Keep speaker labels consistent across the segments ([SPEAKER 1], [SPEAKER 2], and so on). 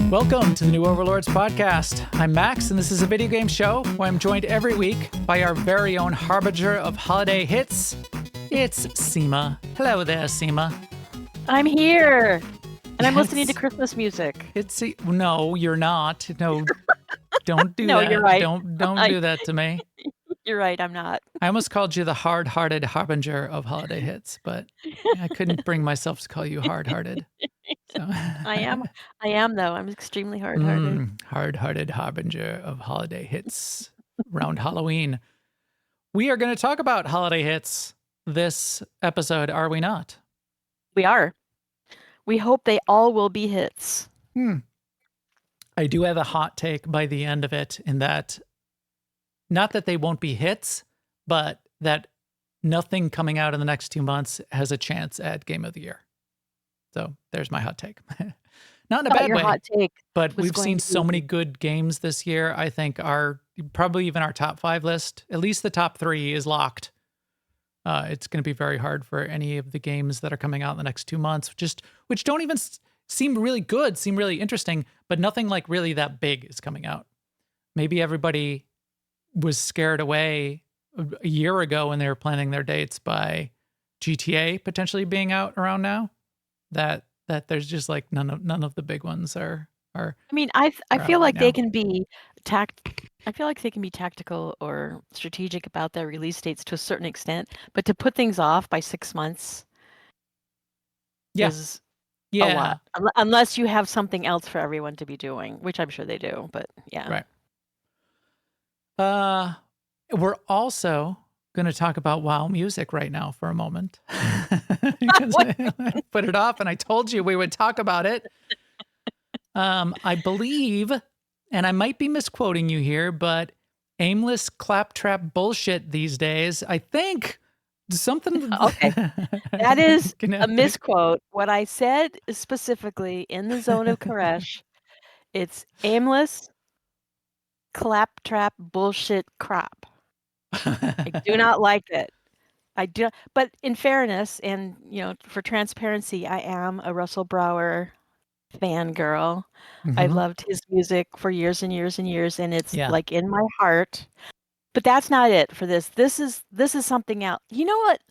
[SPEAKER 1] Welcome to the new Overlords Podcast. I'm Max, and this is a video game show where I'm joined every week by our very own harbinger of holiday hits. It's Sema. Hello there, Sema.
[SPEAKER 2] I'm here, and I'm listening to Christmas music.
[SPEAKER 1] No, you're not. No, don't do
[SPEAKER 2] No,
[SPEAKER 1] that.
[SPEAKER 2] you're right.
[SPEAKER 1] Don't do that to me.
[SPEAKER 2] You're right, I'm not.
[SPEAKER 1] I almost called you the hard-hearted harbinger of holiday hits, but I couldn't bring myself to call you hard-hearted. So.
[SPEAKER 2] I am though. I'm extremely hard-hearted.
[SPEAKER 1] Hard-hearted harbinger of holiday hits around Halloween. We are going to talk about holiday hits this episode, are we not?
[SPEAKER 2] We are. We hope they all will be hits.
[SPEAKER 1] I do have a hot take by the end of it, in that, not that they won't be hits, but that nothing coming out in the next 2 months has a chance at Game of the Year. So there's my hot take. Not in a bad way,
[SPEAKER 2] hot take
[SPEAKER 1] but we've seen so many good games this year. I think probably even our top 5 list, at least the top 3 is locked. It's going to be very hard for any of the games that are coming out in the next 2 months, which don't even seem really good, seem really interesting, but nothing like really that big is coming out. Maybe everybody was scared away a year ago when they were planning their dates by GTA potentially being out around now. That there's just like none of the big ones are.
[SPEAKER 2] I mean, I feel like they can be I feel like they can be tactical or strategic about their release dates to a certain extent, but to put things off by 6 months is a lot. Unless you have something else for everyone to be doing, which I'm sure they do, but yeah.
[SPEAKER 1] Right. We're also going to talk about WoW music right now for a moment. Because I put it off and I told you we would talk about it. I believe, and I might be misquoting you here, but aimless claptrap bullshit these days, I think something.
[SPEAKER 2] Okay. That is a misquote. What I said is specifically in the zone of Koresh, it's aimless claptrap bullshit crap. I do not like it. I do, but in fairness and for transparency, I am a Russell Brower fangirl. I've loved his music for years and years and years, and it's like in my heart. But that's not it for this. This is something else. You know what?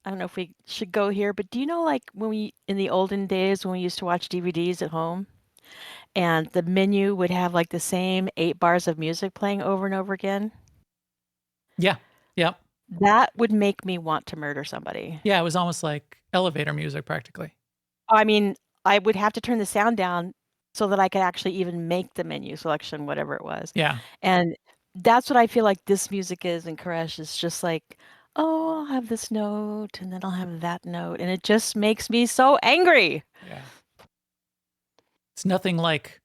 [SPEAKER 2] I don't know if we should go here, but do you know, like, in the olden days when we used to watch DVDs at home, and the menu would have like the same 8 bars of music playing over and over again?
[SPEAKER 1] Yeah. Yep.
[SPEAKER 2] That would make me want to murder somebody.
[SPEAKER 1] Yeah, it was almost like elevator music practically.
[SPEAKER 2] I mean, I would have to turn the sound down so that I could actually even make the menu selection, whatever it was.
[SPEAKER 1] Yeah.
[SPEAKER 2] And that's what I feel like this music is in Koresh. It's just like, oh, I'll have this note and then I'll have that note. And it just makes me so angry.
[SPEAKER 1] Yeah. It's nothing like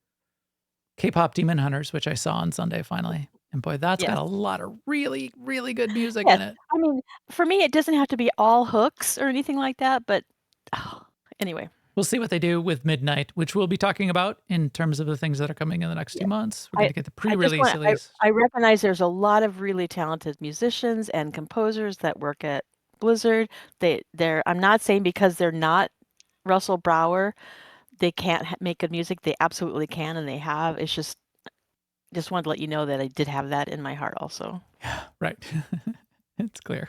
[SPEAKER 1] K-pop Demon Hunters, which I saw on Sunday finally. And boy, that's got a lot of really, really good music in it.
[SPEAKER 2] I mean, for me, it doesn't have to be all hooks or anything like that. But anyway.
[SPEAKER 1] We'll see what they do with Midnight, which we'll be talking about in terms of the things that are coming in the next 2 months. We're going to get the pre-release release.
[SPEAKER 2] I recognize there's a lot of really talented musicians and composers that work at Blizzard. I'm not saying because they're not Russell Brower, they can't make good music. They absolutely can, and they have. It's just wanted to let you know that I did have that in my heart also.
[SPEAKER 1] Yeah, right. It's clear.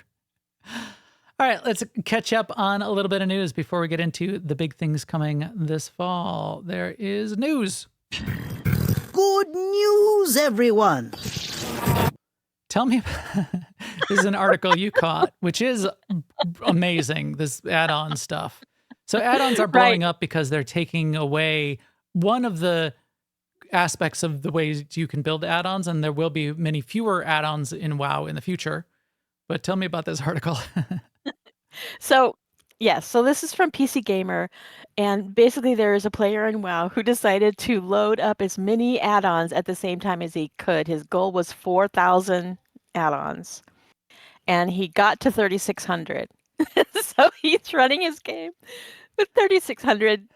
[SPEAKER 1] All right, let's catch up on a little bit of news before we get into the big things coming this fall. There is news.
[SPEAKER 3] Good news, everyone.
[SPEAKER 1] Tell me, this is an article you caught, which is amazing, this add-on stuff. So add-ons are blowing up because they're taking away one of the aspects of the ways you can build add-ons, and there will be many fewer add-ons in WoW in the future. But tell me about this article.
[SPEAKER 2] So this is from PC Gamer, and basically there is a player in WoW who decided to load up as many add-ons at the same time as he could. His goal was 4,000 add-ons, and he got to 3,600. So he's running his game with 3,600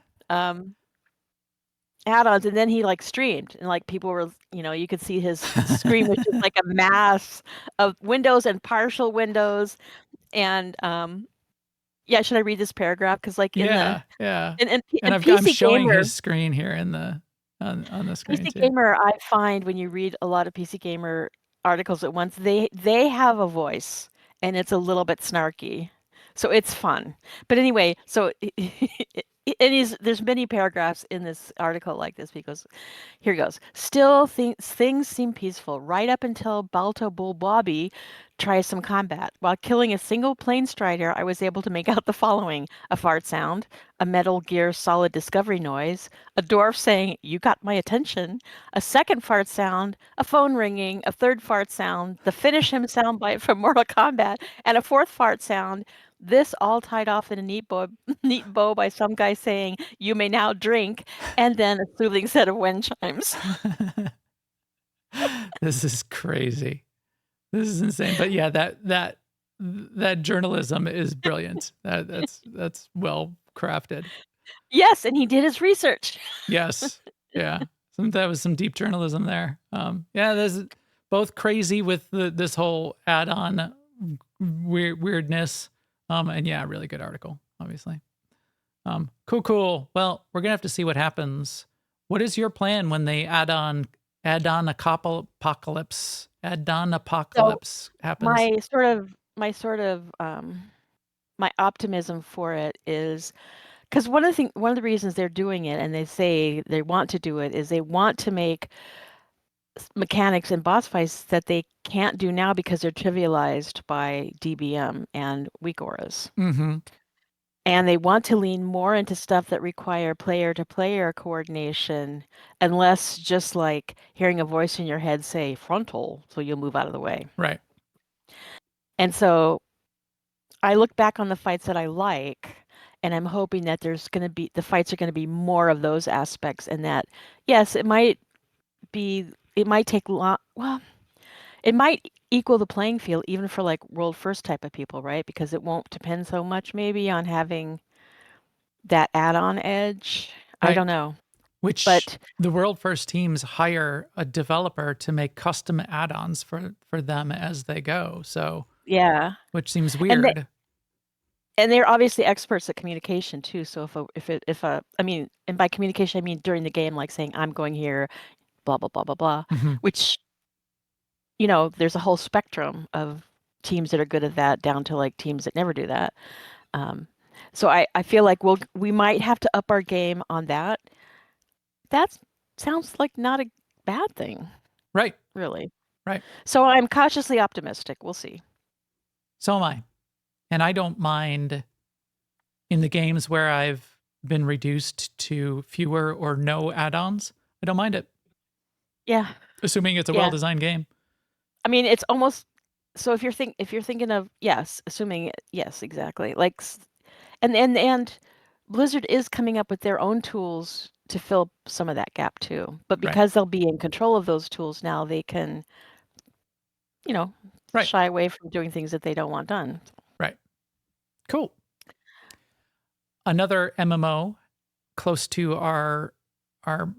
[SPEAKER 2] add-ons, and then he streamed, and people were, you could see his screen, which is like a mass of windows and partial windows. And should I read this paragraph? Because
[SPEAKER 1] and I'm
[SPEAKER 2] PC
[SPEAKER 1] showing
[SPEAKER 2] Gamer,
[SPEAKER 1] his screen here in the on the screen
[SPEAKER 2] PC
[SPEAKER 1] too.
[SPEAKER 2] Gamer, I find when you read a lot of PC Gamer articles at once, they have a voice and it's a little bit snarky. So it's fun. But anyway, so there's many paragraphs in this article like this because here goes. Still, things seem peaceful right up until Balto Bull Bobby tries some combat. While killing a single plane strider, I was able to make out the following: a fart sound, a Metal Gear Solid discovery noise, a dwarf saying, "You got my attention," a second fart sound, a phone ringing, a third fart sound, the finish him soundbite from Mortal Kombat, and a fourth fart sound. This all tied off in a neat bow by some guy saying, "You may now drink," and then a soothing set of wind chimes.
[SPEAKER 1] This is crazy. This is insane. But yeah, that journalism is brilliant. That's well crafted.
[SPEAKER 2] Yes, and he did his research.
[SPEAKER 1] Yes. Yeah. That was some deep journalism there. Yeah, there's both crazy with this whole add-on weirdness. And yeah, really good article, obviously. Cool. Well, we're gonna have to see what happens. What is your plan when they add on apocalypse happens?
[SPEAKER 2] My optimism for it is because one of the reasons they're doing it, and they say they want to do it, is they want to make mechanics and boss fights that they can't do now because they're trivialized by DBM and weak auras.
[SPEAKER 1] Mm-hmm.
[SPEAKER 2] And they want to lean more into stuff that require player-to-player coordination, and less just like hearing a voice in your head say frontal, so you'll move out of the way.
[SPEAKER 1] Right.
[SPEAKER 2] And so I look back on the fights that I like, and I'm hoping that the fights are going to be more of those aspects, and that, yes, it might take long. Well, it might equal the playing field even for like world first type of people, right? Because it won't depend so much maybe on having that add-on edge.
[SPEAKER 1] Right.
[SPEAKER 2] I don't know.
[SPEAKER 1] But the world first teams hire a developer to make custom add-ons for them as they go. So
[SPEAKER 2] yeah,
[SPEAKER 1] which seems weird.
[SPEAKER 2] And they're obviously experts at communication too. So and by communication I mean during the game, like saying I'm going here, blah blah blah blah blah,
[SPEAKER 1] Mm-hmm.
[SPEAKER 2] which there's a whole spectrum of teams that are good at that down to like teams that never do that. So I feel like we might have to up our game on that. That sounds like not a bad thing.
[SPEAKER 1] Right.
[SPEAKER 2] Really.
[SPEAKER 1] Right.
[SPEAKER 2] So I'm cautiously optimistic. We'll see.
[SPEAKER 1] So am I. And I don't mind in the games where I've been reduced to fewer or no add-ons. I don't mind it.
[SPEAKER 2] Yeah.
[SPEAKER 1] Assuming it's a well-designed game.
[SPEAKER 2] I mean, it's almost so if you're thinking of assuming yes, exactly. Like and Blizzard is coming up with their own tools to fill some of that gap too. But because they'll be in control of those tools now, they can shy away from doing things that they don't want done.
[SPEAKER 1] Right. Cool. Another MMO close to our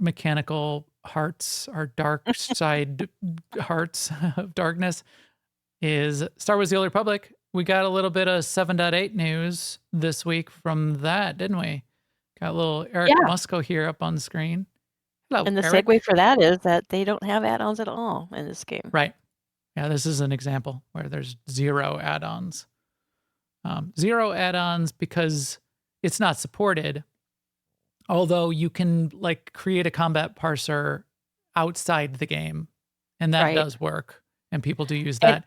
[SPEAKER 1] mechanical hearts, our dark side hearts of darkness is Star Wars: The Old Republic. We got a little bit of 7.8 news this week from that, didn't we? Got a little Eric Musco here up on the screen. Hello,
[SPEAKER 2] and the
[SPEAKER 1] Eric.
[SPEAKER 2] segue for that is that they don't have add-ons at all in this game.
[SPEAKER 1] Right. Yeah, this is an example where there's zero add-ons. Zero add-ons because it's not supported. Although you can like create a combat parser outside the game, and that does work, and people do use that.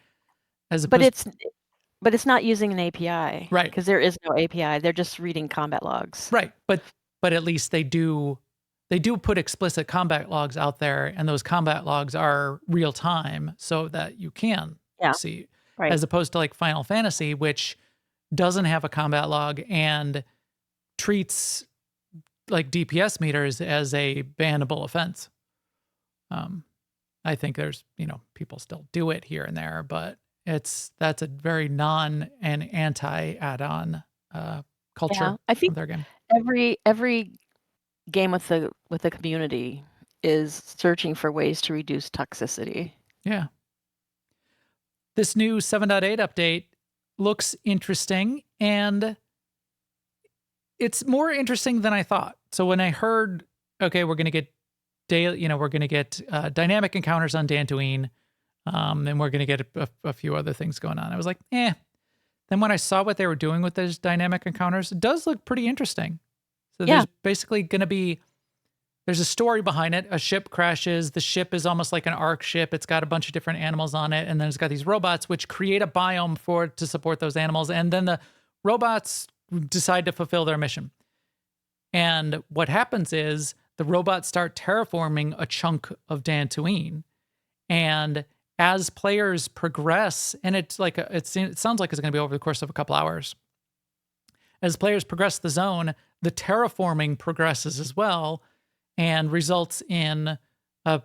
[SPEAKER 2] But it's not using an API,
[SPEAKER 1] right?
[SPEAKER 2] Because there is no API. They're just reading combat logs,
[SPEAKER 1] right? But at least they do put explicit combat logs out there, and those combat logs are real time, so that you can see, as opposed to like Final Fantasy, which doesn't have a combat log and treats like DPS meters as a bannable offense. I think there's people still do it here and there, but that's a very non and anti add-on culture.
[SPEAKER 2] I think
[SPEAKER 1] their game.
[SPEAKER 2] Every game with the community is searching for ways to reduce toxicity.
[SPEAKER 1] Yeah. This new 7.8 update looks interesting, and it's more interesting than I thought. So when I heard, okay, we're going to get daily, we're going to get dynamic encounters on Dantooine, and we're going to get a few other things going on. I was like, eh. Then when I saw what they were doing with those dynamic encounters, it does look pretty interesting. So there's basically going to be, there's a story behind it. A ship crashes. The ship is almost like an Ark ship. It's got a bunch of different animals on it. And then it's got these robots which create a biome to support those animals. And then the robots decide to fulfill their mission. And what happens is the robots start terraforming a chunk of Dantooine. And as players progress, and it's like it sounds like it's going to be over the course of a couple hours. As players progress the zone, the terraforming progresses as well, and results in a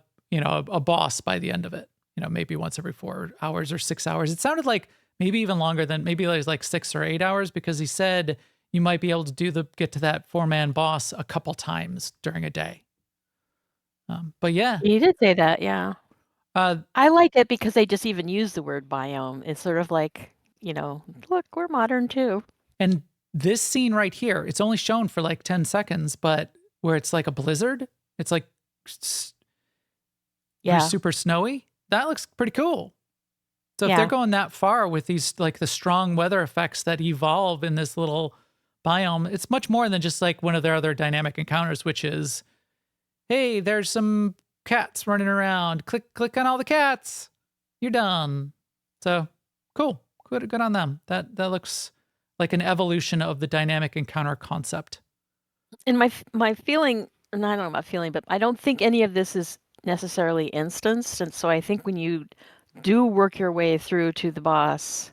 [SPEAKER 1] boss by the end of it. Maybe once every 4 hours or 6 hours. It sounded like maybe even longer than maybe like 6 or 8 hours, because he said you might be able to get to that 4-man boss a couple times during a day. But yeah,
[SPEAKER 2] You did say that, yeah. I like it because they just even use the word biome. It's sort of like, look, we're modern too.
[SPEAKER 1] And this scene right here, it's only shown for like 10 seconds, but where it's like a blizzard, it's like super snowy. That looks pretty cool. So if they're going that far with these, like the strong weather effects that evolve in this little biome, it's much more than just like one of their other dynamic encounters, which is, hey, there's some cats running around. Click on all the cats. You're done. So cool. Good on them. That looks like an evolution of the dynamic encounter concept.
[SPEAKER 2] And my feeling, and I don't know about feeling, but I don't think any of this is necessarily instanced. And so I think when you do work your way through to the boss,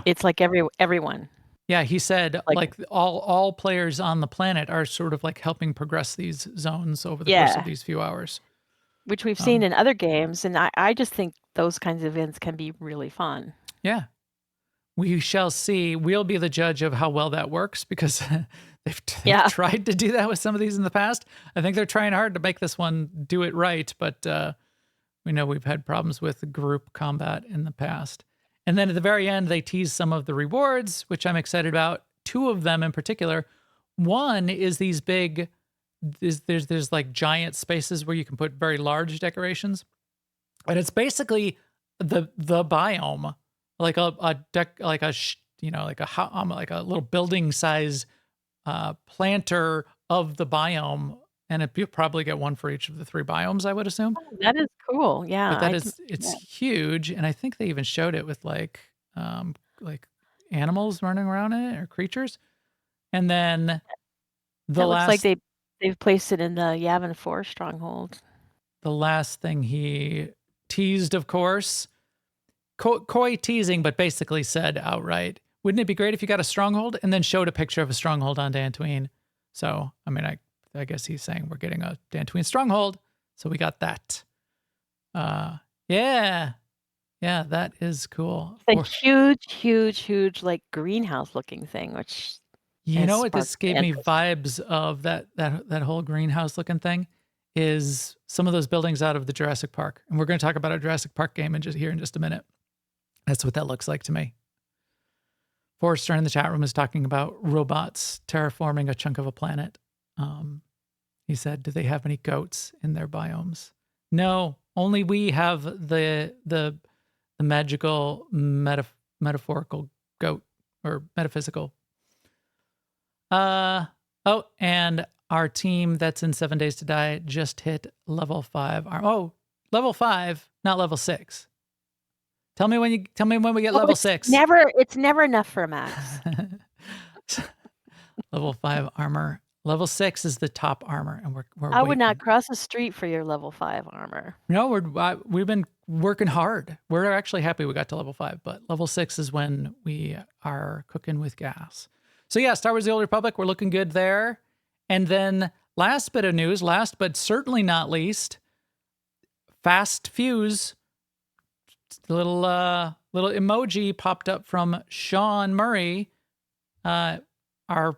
[SPEAKER 2] it's like everyone.
[SPEAKER 1] Yeah, he said like all players on the planet are sort of like helping progress these zones over the course of these few hours.
[SPEAKER 2] Which we've seen in other games, and I just think those kinds of events can be really fun.
[SPEAKER 1] Yeah. We shall see. We'll be the judge of how well that works, because they've tried to do that with some of these in the past. I think they're trying hard to make this one do it right, but we know we've had problems with group combat in the past. And then at the very end, they tease some of the rewards, which I'm excited about. 2 of them in particular. One is these big, there's like giant spaces where you can put very large decorations. And it's basically the biome, like a little building size planter of the biome. And you'll probably get one for each of the 3 biomes, I would assume.
[SPEAKER 2] Oh, that is cool. Yeah.
[SPEAKER 1] But it's huge. And I think they even showed it with like animals running around in it, or creatures. And then
[SPEAKER 2] looks like they've placed it in the Yavin 4 stronghold.
[SPEAKER 1] The last thing he teased, of course, coy teasing, but basically said outright, wouldn't it be great if you got a stronghold? And then showed a picture of a stronghold on Dantooine. So, I mean, I guess he's saying we're getting a Dantooine stronghold. So we got that. Yeah, that is cool.
[SPEAKER 2] It's a huge, like greenhouse looking thing, which
[SPEAKER 1] what this gave me vibes of that whole greenhouse looking thing is some of those buildings out of the Jurassic Park. And we're going to talk about a Jurassic Park game in just a minute. That's what that looks like to me. Forrester in the chat room is talking about robots terraforming a chunk of a planet. He said, do they have any goats in their biomes? No, only we have the magical metaphorical goat, or metaphysical. And our team that's in 7 Days to Die just hit level 5. Level 5, not level 6. Tell me when we get level 6.
[SPEAKER 2] It's never enough for a max.
[SPEAKER 1] Level 5 armor. Level 6 is the top armor, and we're
[SPEAKER 2] I would not cross the street for your level 5 armor.
[SPEAKER 1] No, we've been working hard. We're actually happy we got to level 5, but level 6 is when we are cooking with gas. So yeah, Star Wars: The Old Republic, we're looking good there. And then last bit of news, last but certainly not least, Fast Fuse. Little emoji popped up from Sean Murray, our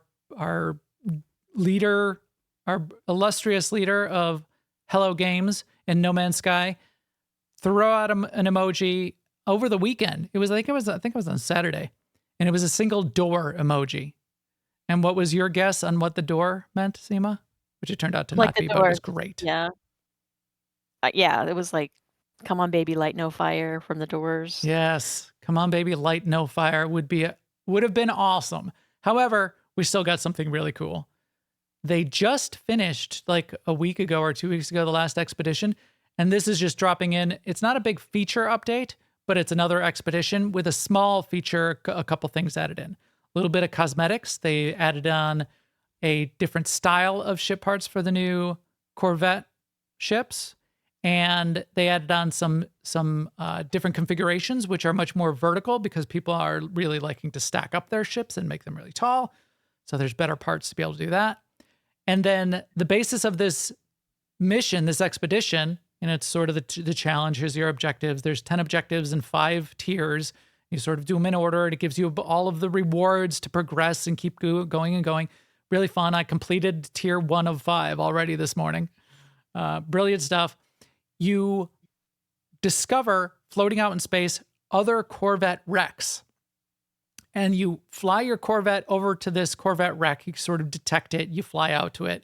[SPEAKER 1] leader, our illustrious leader of Hello Games and No Man's Sky. Throw out an emoji over the weekend. I think it was on Saturday, and it was a single door emoji. And what was your guess on what the door meant, Sema? Which it turned out to
[SPEAKER 2] like
[SPEAKER 1] not be,
[SPEAKER 2] door.
[SPEAKER 1] but it was great.
[SPEAKER 2] Yeah. Yeah, it was like, "Come on, baby, light no fire" from The Doors.
[SPEAKER 1] Yes. Come on, baby, light no fire would have been awesome. However, we still got something really cool. They just finished like a week ago or 2 weeks ago, the last expedition. And this is just dropping in. It's not a big feature update, but it's another expedition with a small feature, a couple things added in. A little bit of cosmetics. They added on a different style of ship parts for the new Corvette ships. And they added on some different configurations, which are much more vertical because people are really liking to stack up their ships and make them really tall. So there's better parts to be able to do that. And then the basis of this mission, this expedition, and it's sort of the challenge. Here's your objectives. There's 10 objectives and 5 tiers. You sort of do them in order, and it gives you all of the rewards to progress and keep going and going. Really fun. I completed tier 1 of 5 already this morning. Brilliant stuff. You discover, floating out in space, other Corvette wrecks. And you fly your Corvette over to this Corvette wreck. You sort of detect it. You fly out to it.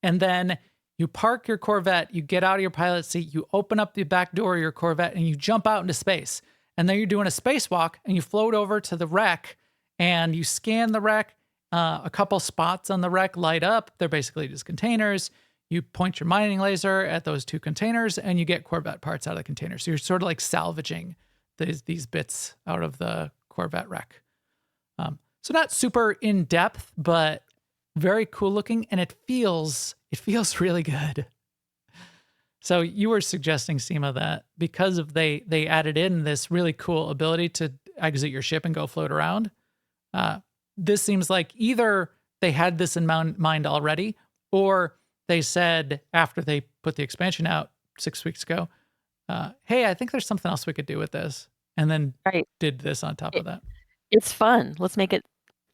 [SPEAKER 1] And then you park your Corvette. You get out of your pilot seat. You open up the back door of your Corvette and you jump out into space. And then you're doing a spacewalk and you float over to the wreck and you scan the wreck. A couple spots on the wreck light up. They're basically just containers. You point your mining laser at those 2 containers and you get Corvette parts out of the container. So you're sort of like salvaging these bits out of the Corvette wreck. So not super in depth, but very cool looking, and it feels really good. So you were suggesting, Sema, that because of they added in this really cool ability to exit your ship and go float around. This seems like either they had this in mind already, or they said after they put the expansion out 6 weeks ago, hey, I think there's something else we could do with this, and then did this on top of that.
[SPEAKER 2] It's fun. Let's make it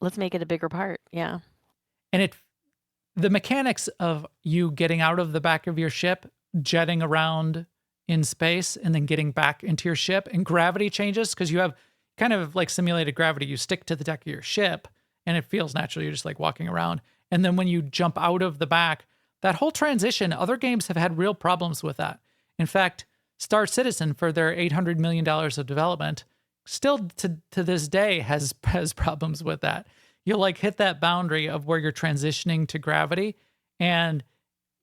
[SPEAKER 2] a bigger part. Yeah.
[SPEAKER 1] And the mechanics of you getting out of the back of your ship, jetting around in space, and then getting back into your ship, and gravity changes because you have kind of like simulated gravity. You stick to the deck of your ship and it feels natural. You're just like walking around. And then when you jump out of the back, that whole transition, other games have had real problems with that. In fact, Star Citizen, for their $800 million of development, still to this day has problems with that. You'll like hit that boundary of where you're transitioning to gravity. And,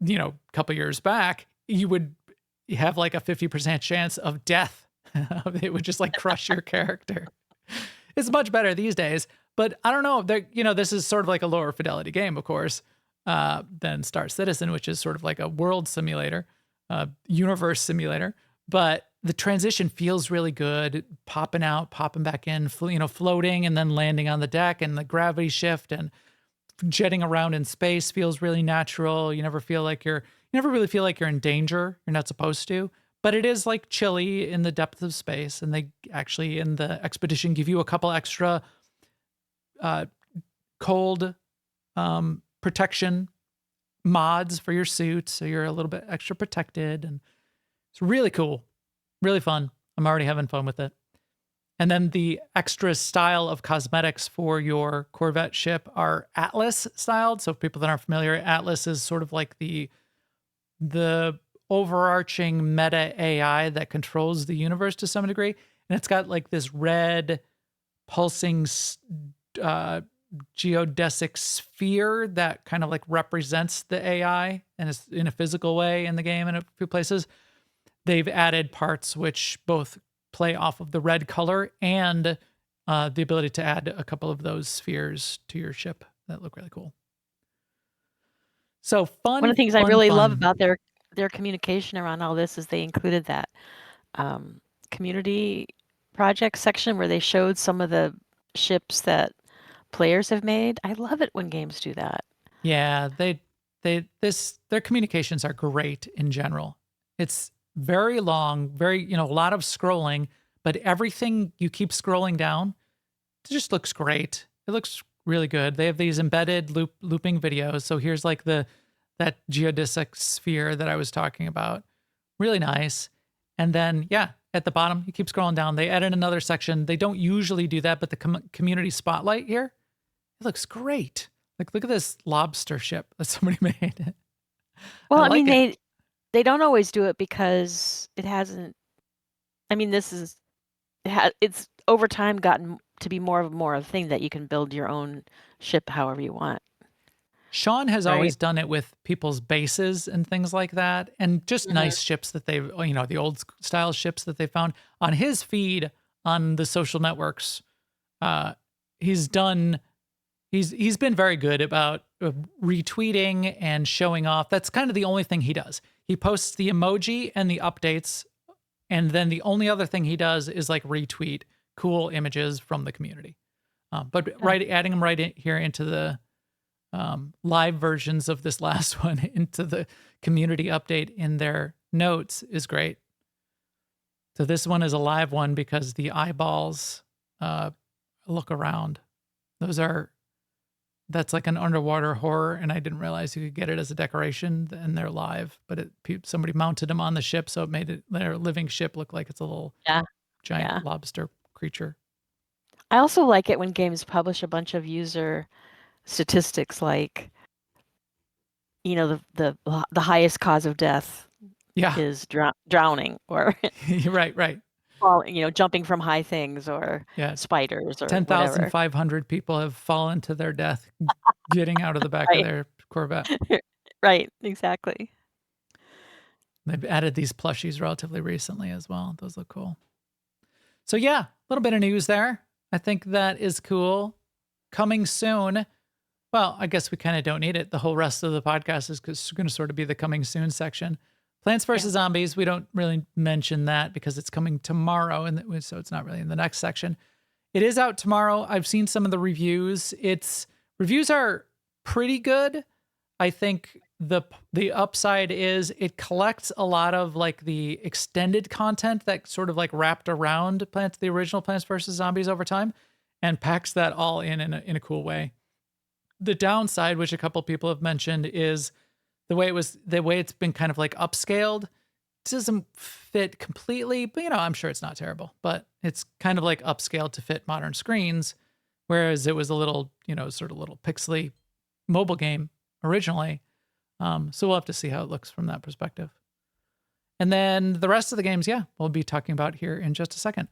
[SPEAKER 1] a couple years back, you would have like a 50% chance of death. It would just like crush your character. It's much better these days, but I don't know. This is sort of like a lower fidelity game, of course, than Star Citizen, which is sort of like a world simulator, universe simulator. But the transition feels really good, popping out, popping back in, floating and then landing on the deck, and the gravity shift and jetting around in space feels really natural. You never really feel like you're in danger. You're not supposed to, but it is like chilly in the depth of space. And they actually in the expedition give you a couple extra cold protection mods for your suit, so you're a little bit extra protected, and it's really cool. Really fun. I'm already having fun with it. And then the extra style of cosmetics for your Corvette ship are Atlas styled. So for people that aren't familiar, Atlas is sort of like the overarching meta AI that controls the universe to some degree. And it's got like this red pulsing geodesic sphere that kind of like represents the AI, and it's in a physical way in the game in a few places. They've added parts which both play off of the red color and the ability to add a couple of those spheres to your ship that look really cool. So fun.
[SPEAKER 2] One of the things I really love about their communication around all this is they included that community project section where they showed some of the ships that players have made. I love it when games do that.
[SPEAKER 1] Yeah, their communications are great in general. It's very long, a lot of scrolling, but everything you keep scrolling down, it just looks great. It looks really good. They have these embedded looping videos. So here's like that geodesic sphere that I was talking about. Really nice. And then, at the bottom, you keep scrolling down. They added another section. They don't usually do that, but the community spotlight here, it looks great. Like, look at this lobster ship that somebody made.
[SPEAKER 2] Well, I mean, they don't always do it because it hasn't. I mean, it's over time gotten to be more of a thing that you can build your own ship however you want.
[SPEAKER 1] Sean has
[SPEAKER 2] Right.
[SPEAKER 1] always done it with people's bases and things like that, and just nice ships that they've, the old style ships that they found on his feed on the social networks. He's been very good about retweeting and showing off. That's kind of the only thing he does. He posts the emoji and the updates, and then the only other thing he does is like retweet cool images from the community. But adding them right in here into the live versions of this last one into the community update in their notes is great. So this one is a live one because the eyeballs look around. That's like an underwater horror, and I didn't realize you could get it as a decoration, and they're live. But somebody mounted them on the ship, so it made their living ship look like it's a little giant lobster creature.
[SPEAKER 2] I also like it when games publish a bunch of user statistics, like the highest cause of death is drowning, or
[SPEAKER 1] right.
[SPEAKER 2] Falling, jumping from high things, or spiders, or
[SPEAKER 1] 10,500 people have fallen to their death getting out of the back of their Corvette.
[SPEAKER 2] Right, exactly.
[SPEAKER 1] They've added these plushies relatively recently as well. Those look cool. So yeah, a little bit of news there. I think that is cool. Coming soon. Well, I guess we kind of don't need it. The whole rest of the podcast is going to sort of be the coming soon section. Plants vs. Zombies, we don't really mention that because it's coming tomorrow, and so it's not really in the next section. It is out tomorrow. I've seen some of the reviews. Reviews are pretty good. I think the upside is it collects a lot of like the extended content that sort of like wrapped around the original Plants vs. Zombies over time, and packs that all in a cool way. The downside, which a couple people have mentioned, is the way it's been kind of like upscaled. It doesn't fit completely, but I'm sure it's not terrible, but it's kind of like upscaled to fit modern screens. Whereas it was a little, sort of little pixely mobile game originally. So we'll have to see how it looks from that perspective. And then the rest of the games, we'll be talking about here in just a second.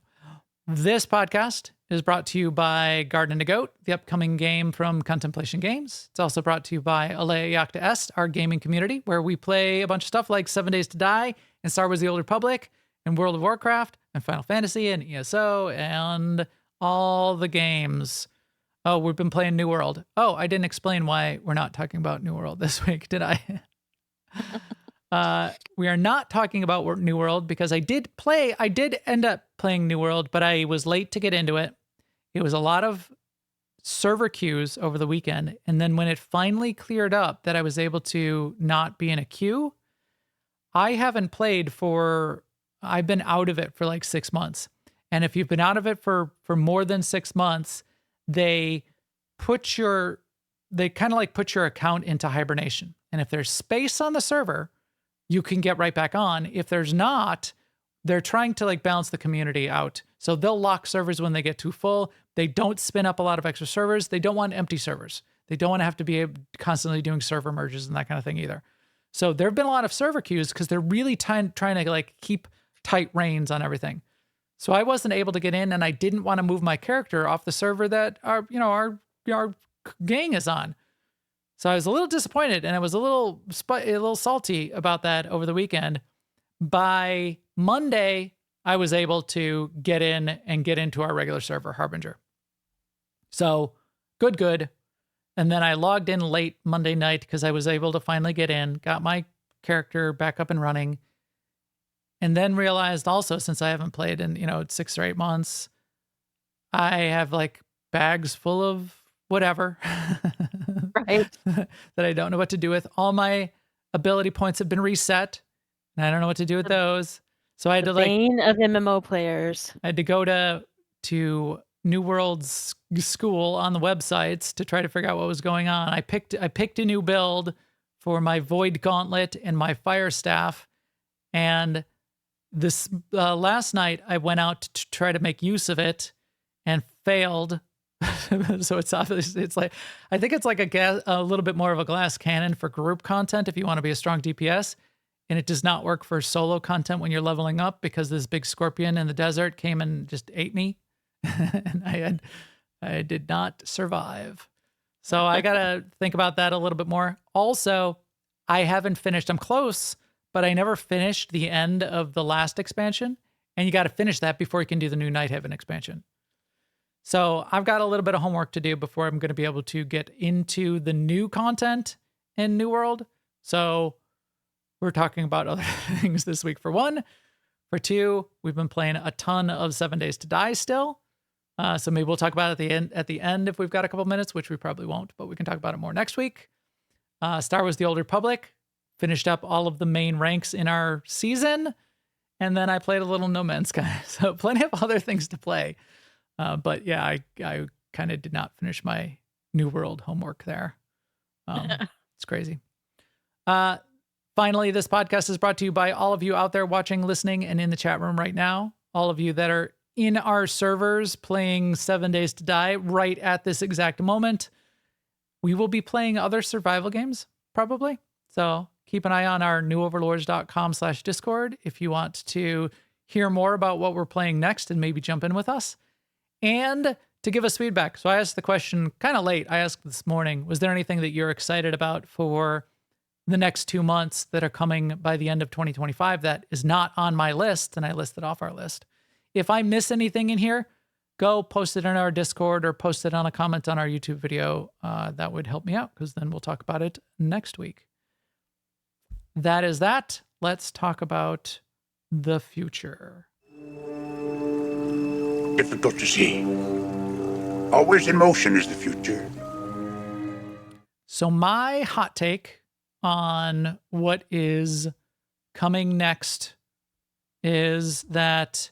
[SPEAKER 1] This podcast is brought to you by Garden to Goat, the upcoming game from Contemplation Games. It's also brought to you by Alea Iacta Est, our gaming community, where we play a bunch of stuff like 7 Days to Die, and Star Wars The Old Republic, and World of Warcraft, and Final Fantasy, and ESO, and all the games. Oh, we've been playing New World. Oh, I didn't explain why we're not talking about New World this week, did I? We are not talking about New World because I did end up playing New World, but I was late to get into it. It was a lot of server queues over the weekend. And then when it finally cleared up that I was able to not be in a queue, I've been out of it for like 6 months. And if you've been out of it for more than 6 months, they kind of like put your account into hibernation. And if there's space on the server, you can get right back on. If there's not, they're trying to like balance the community out. So they'll lock servers when they get too full. They don't spin up a lot of extra servers. They don't want empty servers. They don't want to have to be constantly doing server merges and that kind of thing either. So there have been a lot of server queues because they're really trying to like keep tight reins on everything. So I wasn't able to get in, and I didn't want to move my character off the server that our gang is on. So I was a little disappointed, and I was a little salty about that over the weekend. By Monday, I was able to get in and get into our regular server, Harbinger. So good. And then I logged in late Monday night because I was able to finally get in, got my character back up and running, and then realized also, since I haven't played in 6 or 8 months, I have like bags full of whatever
[SPEAKER 2] Right.
[SPEAKER 1] that I don't know what to do with. All my ability points have been reset, and I don't know what to do with those. So I had to
[SPEAKER 2] bane of MMO players.
[SPEAKER 1] I had to go to New World's school on the websites to try to figure out what was going on. I picked a new build for my Void Gauntlet and my Fire Staff, and this last night I went out to try to make use of it and failed. So it's like, I think it's like a little bit more of a glass cannon for group content if you want to be a strong DPS. and it does not work for solo content when you're leveling up because this big scorpion in the desert came and just ate me. And I did not survive. So I got to think about that a little bit more. Also, I haven't finished. I'm close, but I never finished the end of the last expansion. And you got to finish that before you can do the new Night Haven expansion. So I've got a little bit of homework to do before I'm going to be able to get into the new content in New World. So we're talking about other things this week for one. For two, we've been playing a ton of 7 Days to Die still. So maybe we'll talk about it at the end if we've got a couple minutes, which we probably won't, but we can talk about it more next week. Star Wars: The Old Republic, finished up all of the main ranks in our season, and then I played a little No Man's Sky. So plenty of other things to play. But yeah, I kind of did not finish my New World homework there. It's crazy. Finally, this podcast is brought to you by all of you out there watching, listening, and in the chat room right now. All of you that are in our servers playing 7 Days to Die right at this exact moment. We will be playing other survival games, probably. So keep an eye on our newoverlords.com/Discord if you want to hear more about what we're playing next and maybe jump in with us. And to give us feedback. So I asked the question kind of late. I asked this morning, was there anything that you're excited about for the next 2 months that are coming by the end of 2025 that is not on my list? And I listed off our list. If I miss anything in here, go post it in our Discord or post it on a comment on our YouTube video. That would help me out because then we'll talk about it next week. That is that. Let's talk about the future.
[SPEAKER 4] Difficult to see. Always in motion is the future.
[SPEAKER 1] So my hot take on what is coming next is that,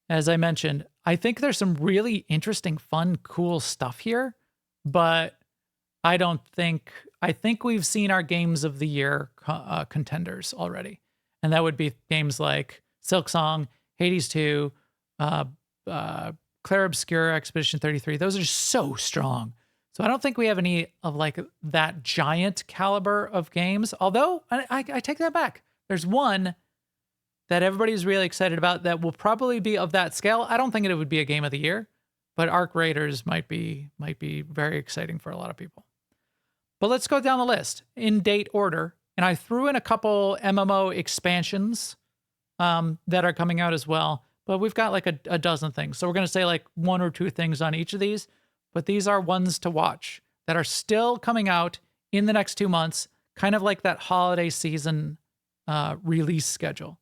[SPEAKER 1] as I mentioned, I think there's some really interesting, fun, cool stuff here, but I think we've seen our games of the year contenders already. And that would be games like Silksong, Hades 2, Clair Obscur, Expedition 33. Those are so strong. So I don't think we have any of like that giant caliber of games. Although I take that back. There's one that everybody's really excited about that will probably be of that scale. I don't think it would be a game of the year, but Arc Raiders might be very exciting for a lot of people. But let's go down the list in date order. And I threw in a couple MMO expansions that are coming out as well. But we've got like a dozen things. So we're going to say like one or two things on each of these. But these are ones to watch that are still coming out in the next 2 months, kind of like that holiday season release schedule.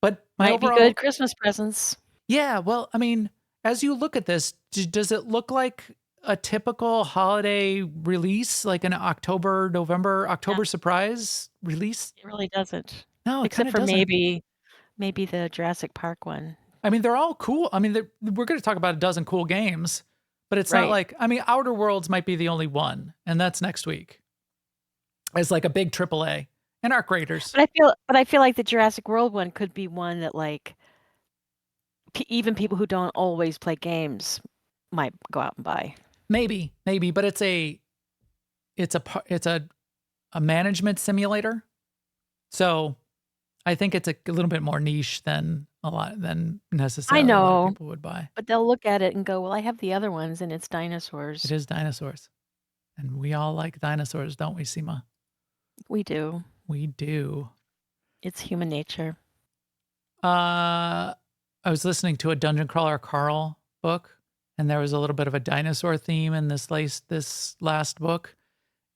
[SPEAKER 1] But
[SPEAKER 2] might be good Christmas presents.
[SPEAKER 1] Yeah, well, I mean, as you look at this, does it look like a typical holiday release, like an October surprise release?
[SPEAKER 2] It really doesn't.
[SPEAKER 1] No,
[SPEAKER 2] except for maybe the Jurassic Park one.
[SPEAKER 1] I mean, they're all cool. I mean, we're going to talk about a dozen cool games, but it's not like, I mean, Outer Worlds might be the only one, and that's next week. It's like a big AAA. And Arc Raiders.
[SPEAKER 2] But I feel like the Jurassic World one could be one that like even people who don't always play games might go out and buy.
[SPEAKER 1] Maybe, but it's a management simulator. So I think it's a little bit more niche than necessarily a lot of people would buy.
[SPEAKER 2] But they'll look at it and go, well, I have the other ones and it's dinosaurs.
[SPEAKER 1] It is dinosaurs. And we all like dinosaurs, don't we, Sema?
[SPEAKER 2] We do.
[SPEAKER 1] We do.
[SPEAKER 2] It's human nature.
[SPEAKER 1] I was listening to a Dungeon Crawler Carl book, and there was a little bit of a dinosaur theme in this last book.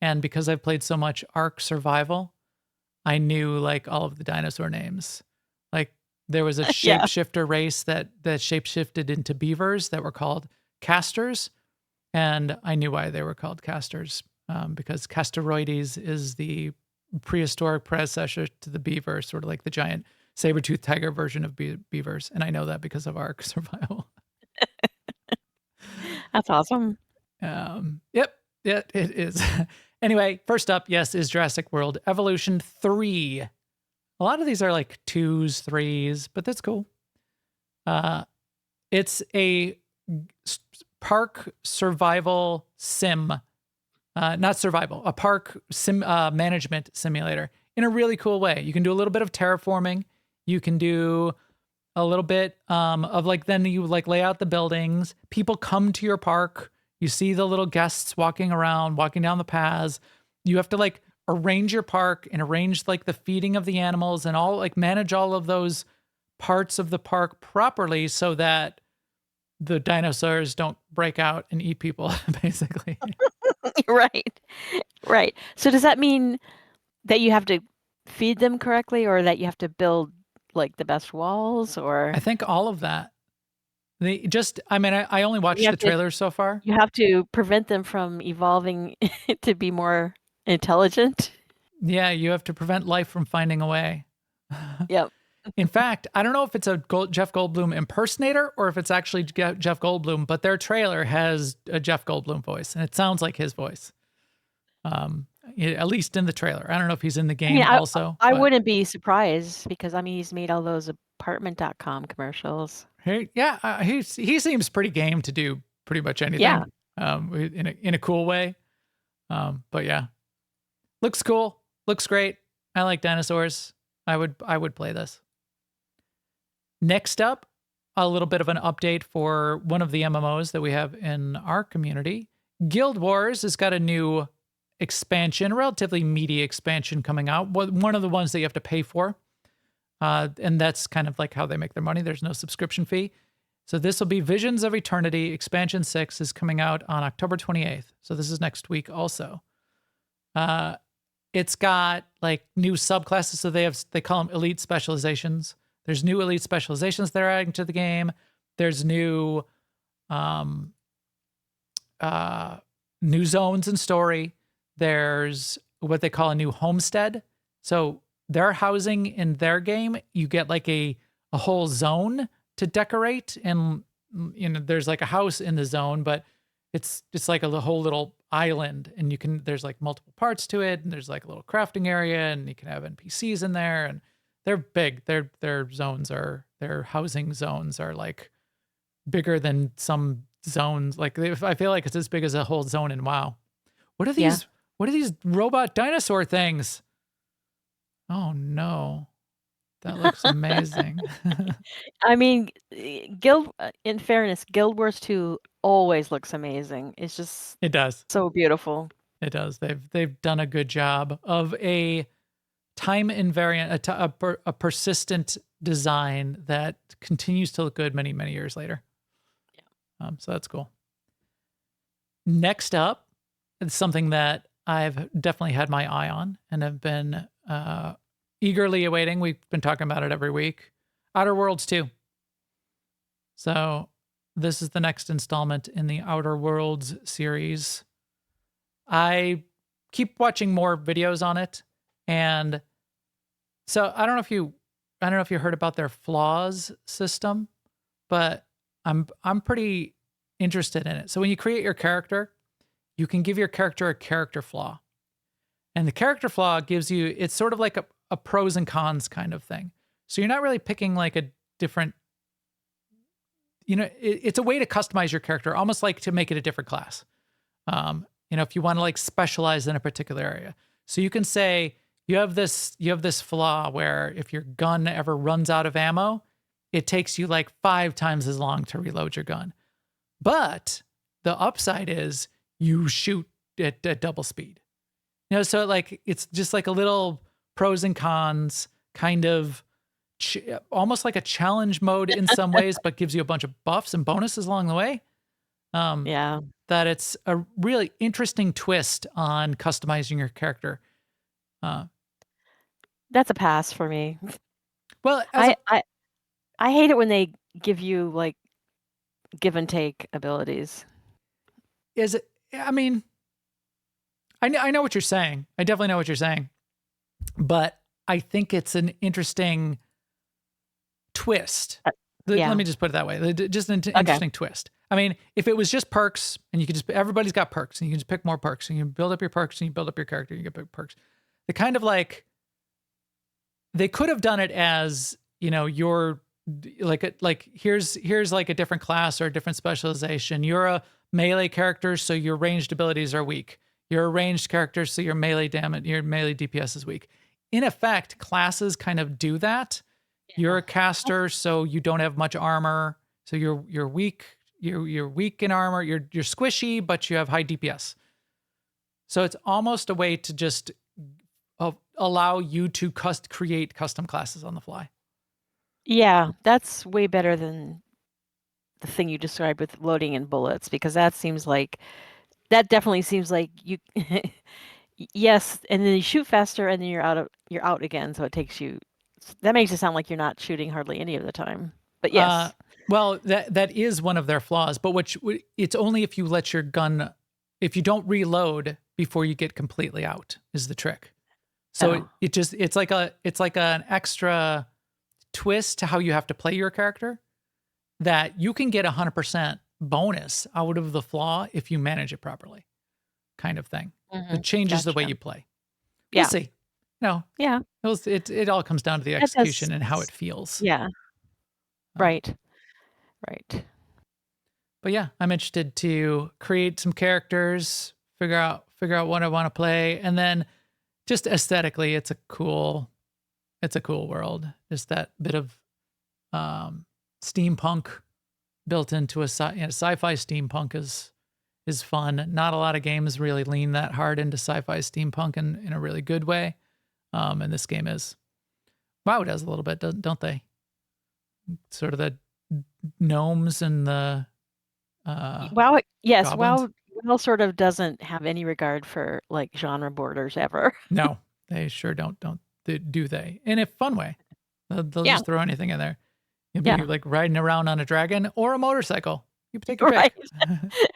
[SPEAKER 1] And because I've played so much Ark Survival, I knew like all of the dinosaur names. Like there was a shapeshifter race that shapeshifted into beavers that were called casters, and I knew why they were called casters because Casteroides is the prehistoric predecessor to the beaver, sort of like the giant saber-toothed tiger version of beavers. And I know that because of Ark Survival.
[SPEAKER 2] That's awesome.
[SPEAKER 1] Yep, it is. Anyway, first up, yes, is Jurassic World Evolution 3. A lot of these are like 2s, 3s, but that's cool. It's a park survival sim. Not survival, a park management simulator. in a really cool way. You can do a little bit of terraforming. You can do a little bit of like, then you like lay out the buildings. People come to your park. You see the little guests walking around, walking down the paths. You have to like arrange your park and arrange like the feeding of the animals and all like manage all of those parts of the park properly so that the dinosaurs don't break out and eat people, basically.
[SPEAKER 2] Right. So does that mean that you have to feed them correctly, or that you have to build like the best walls, or
[SPEAKER 1] I think all of that. I only watched the trailers so far.
[SPEAKER 2] you have to prevent them from evolving to be more intelligent?
[SPEAKER 1] Yeah, you have to prevent life from finding a way.
[SPEAKER 2] Yep.
[SPEAKER 1] In fact, I don't know if it's a Jeff Goldblum impersonator or if it's actually Jeff Goldblum, but their trailer has a Jeff Goldblum voice, and it sounds like his voice. At least in the trailer. I don't know if he's in the game also.
[SPEAKER 2] I wouldn't be surprised because he's made all those apartment.com commercials.
[SPEAKER 1] He seems pretty game to do pretty much anything.
[SPEAKER 2] Yeah.
[SPEAKER 1] In a cool way. But yeah, looks cool. Looks great. I like dinosaurs. I would play this. Next up, a little bit of an update for one of the MMOs that we have in our community. Guild Wars has got a new expansion, relatively meaty expansion coming out. One of the ones that you have to pay for. And that's kind of like how they make their money. There's no subscription fee. So this will be Visions of Eternity. Expansion 6 is coming out on October 28th. So this is next week also. It's got like new subclasses. So they call them elite specializations. There's new elite specializations they're adding to the game. There's new new zones and story. There's what they call a new homestead. So their housing in their game, you get like a whole zone to decorate, and there's like a house in the zone, but it's like a whole little island, and there's like multiple parts to it, and there's like a little crafting area, and you can have NPCs in there, and they're big. Their housing zones are like bigger than some zones. Like I feel like it's as big as a whole zone in WoW. What are these? Yeah. What are these robot dinosaur things? Oh no, that looks amazing.
[SPEAKER 2] I mean, in fairness, Guild Wars 2 always looks amazing. It does. So beautiful.
[SPEAKER 1] It does. They've done a good job of a time invariant, a persistent design that continues to look good many, many years later. Yeah. So that's cool. Next up, it's something that I've definitely had my eye on and have been eagerly awaiting. We've been talking about it every week. Outer Worlds 2. So this is the next installment in the Outer Worlds series. I keep watching more videos on it, and so I don't know if you heard about their flaws system, but I'm pretty interested in it. So when you create your character, you can give your character a character flaw. And the character flaw gives you, it's sort of like a pros and cons kind of thing. So you're not really picking like a different, it's a way to customize your character, almost like to make it a different class. If you want to like specialize in a particular area. So you can say you have this flaw where if your gun ever runs out of ammo, it takes you like 5 times as long to reload your gun. But the upside is you shoot at double speed. So like it's just like a little pros and cons kind of almost like a challenge mode in some ways, but gives you a bunch of buffs and bonuses along the way. That it's a really interesting twist on customizing your character.
[SPEAKER 2] That's a pass for me.
[SPEAKER 1] Well,
[SPEAKER 2] I hate it when they give you like give and take abilities.
[SPEAKER 1] Is it? I mean, I know what you're saying. I definitely know what you're saying, but I think it's an interesting twist. Let me just put it that way. Just an interesting twist. I mean, if it was just perks and you could everybody's got perks and you can just pick more perks and you build up your perks and you build up your character and you get perks. The kind of like, they could have done it as, you're like here's like a different class or a different specialization. You're a melee character, so your ranged abilities are weak. You're a ranged character, so your melee DPS is weak. in effect, classes kind of do that. You're a caster, so you don't have much armor. So you're weak. You're weak in armor. You're squishy, but you have high DPS. So it's almost a way to just allow you to create custom classes on the fly.
[SPEAKER 2] Yeah, that's way better than the thing you described with loading in bullets, because that definitely seems like you yes, and then you shoot faster and then you're out again, so that makes it sound like you're not shooting hardly any of the time. But yes.
[SPEAKER 1] Well, that is one of their flaws, but it's only if you let your gun, if you don't reload before you get completely out, is the trick. So it's like an extra twist to how you have to play your character, that you can get 100% bonus out of the flaw if you manage it properly, kind of thing. It changes the way you play. We'll see. No.
[SPEAKER 2] Yeah.
[SPEAKER 1] It all comes down to the execution and how it feels.
[SPEAKER 2] Yeah. Right. Right.
[SPEAKER 1] But yeah, I'm interested to create some characters, figure out what I want to play, and then just aesthetically, it's a cool world. Just that bit of steampunk built into sci-fi steampunk is fun. Not a lot of games really lean that hard into sci-fi steampunk in a really good way. And this game is. WoW does a little bit, don't they? Sort of the gnomes and the
[SPEAKER 2] WoW, yes,
[SPEAKER 1] goblins.
[SPEAKER 2] WoW sort of doesn't have any regard for like genre borders ever.
[SPEAKER 1] No, they sure don't do they? In a fun way. They'll just throw anything in there. You'll be like riding around on a dragon or a motorcycle. You take your pick.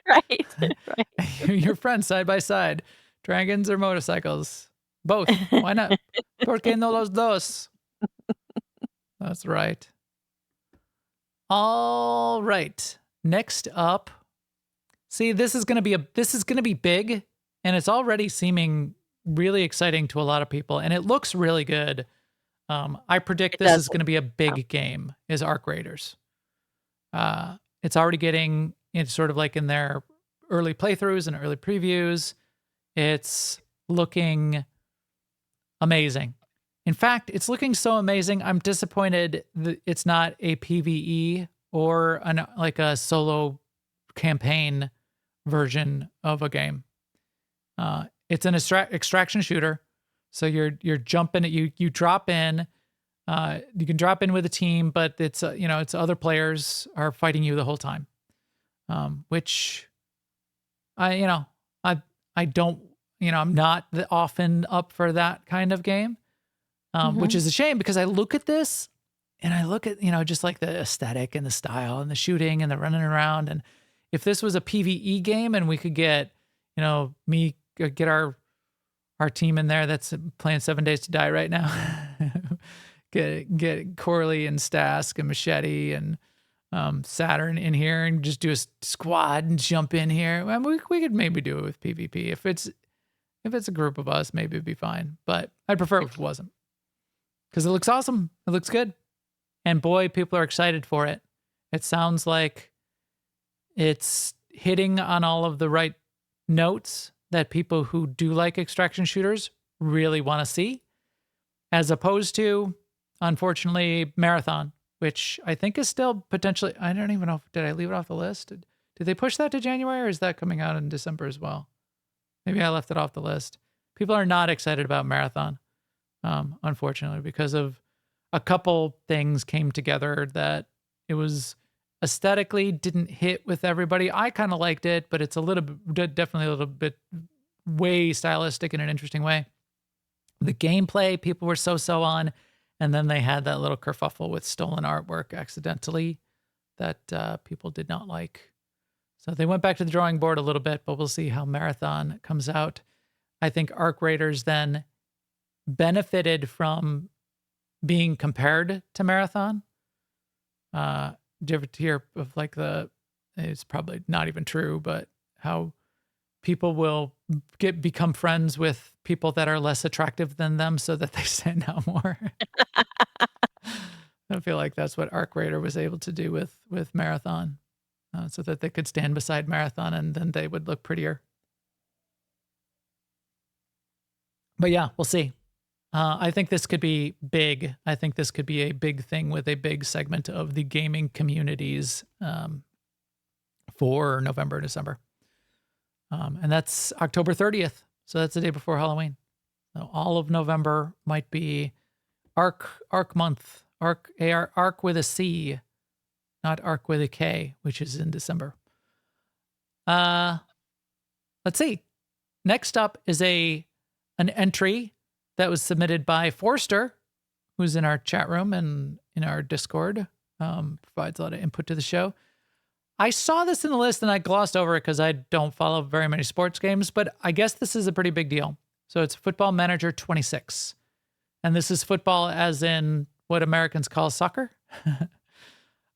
[SPEAKER 2] Right.
[SPEAKER 1] Your friends side by side. Dragons or motorcycles. Both. Why not? ¿Por qué no los dos? That's right. All right. Next up. See, this is going to be big, and it's already seeming really exciting to a lot of people, and it looks really good. I predict this is going to be a big game, is Arc Raiders. It's already getting, it's sort of like in their early playthroughs and early previews. It's looking amazing. In fact, it's looking so amazing, I'm disappointed that it's not a PvE or like a solo campaign version of a game. It's an extraction shooter. So you're jumping, you drop in, you can drop in with a team, but it's it's other players are fighting you the whole time. Which I'm not often up for that kind of game. Which is a shame, because I look at this and I look at, just like the aesthetic and the style and the shooting and the running around. And if this was a PvE game and we could get, get our team in there that's playing 7 Days to Die right now, get Corley and Stask and Machete and Saturn in here and just do a squad and jump in here. I mean, we could maybe do it with PvP. If it's a group of us, maybe it'd be fine. But I'd prefer if it wasn't. Because it looks awesome. It looks good. And boy, people are excited for it. It sounds like it's hitting on all of the right notes that people who do like extraction shooters really want to see, as opposed to, unfortunately, Marathon, which I think is still potentially, I don't even know, did I leave it off the list? Did they push that to January, or is that coming out in December as well? Maybe I left it off the list. People are not excited about Marathon. Unfortunately, because of a couple things came together that it was aesthetically didn't hit with everybody. I kind of liked it, but it's definitely a little bit way stylistic in an interesting way. The gameplay, people were so on, and then they had that little kerfuffle with stolen artwork accidentally that people did not like. So they went back to the drawing board a little bit, but we'll see how Marathon comes out. I think Arc Raiders then benefited from being compared to Marathon. Do you ever hear of it's probably not even true, but how people will become friends with people that are less attractive than them so that they stand out more? I feel like that's what Arc Raider was able to do with Marathon, so that they could stand beside Marathon and then they would look prettier. But yeah, we'll see. I think this could be big. I think this could be a big thing with a big segment of the gaming communities for November, December. And that's October 30th. So that's the day before Halloween. So all of November might be Arc month. Arc with a C, not Arc with a K, which is in December. Let's see. Next up is an entry that was submitted by Forster, who's in our chat room and in our Discord, provides a lot of input to the show. I saw this in the list and I glossed over it because I don't follow very many sports games, but I guess this is a pretty big deal. So it's Football Manager 26. And this is football as in what Americans call soccer.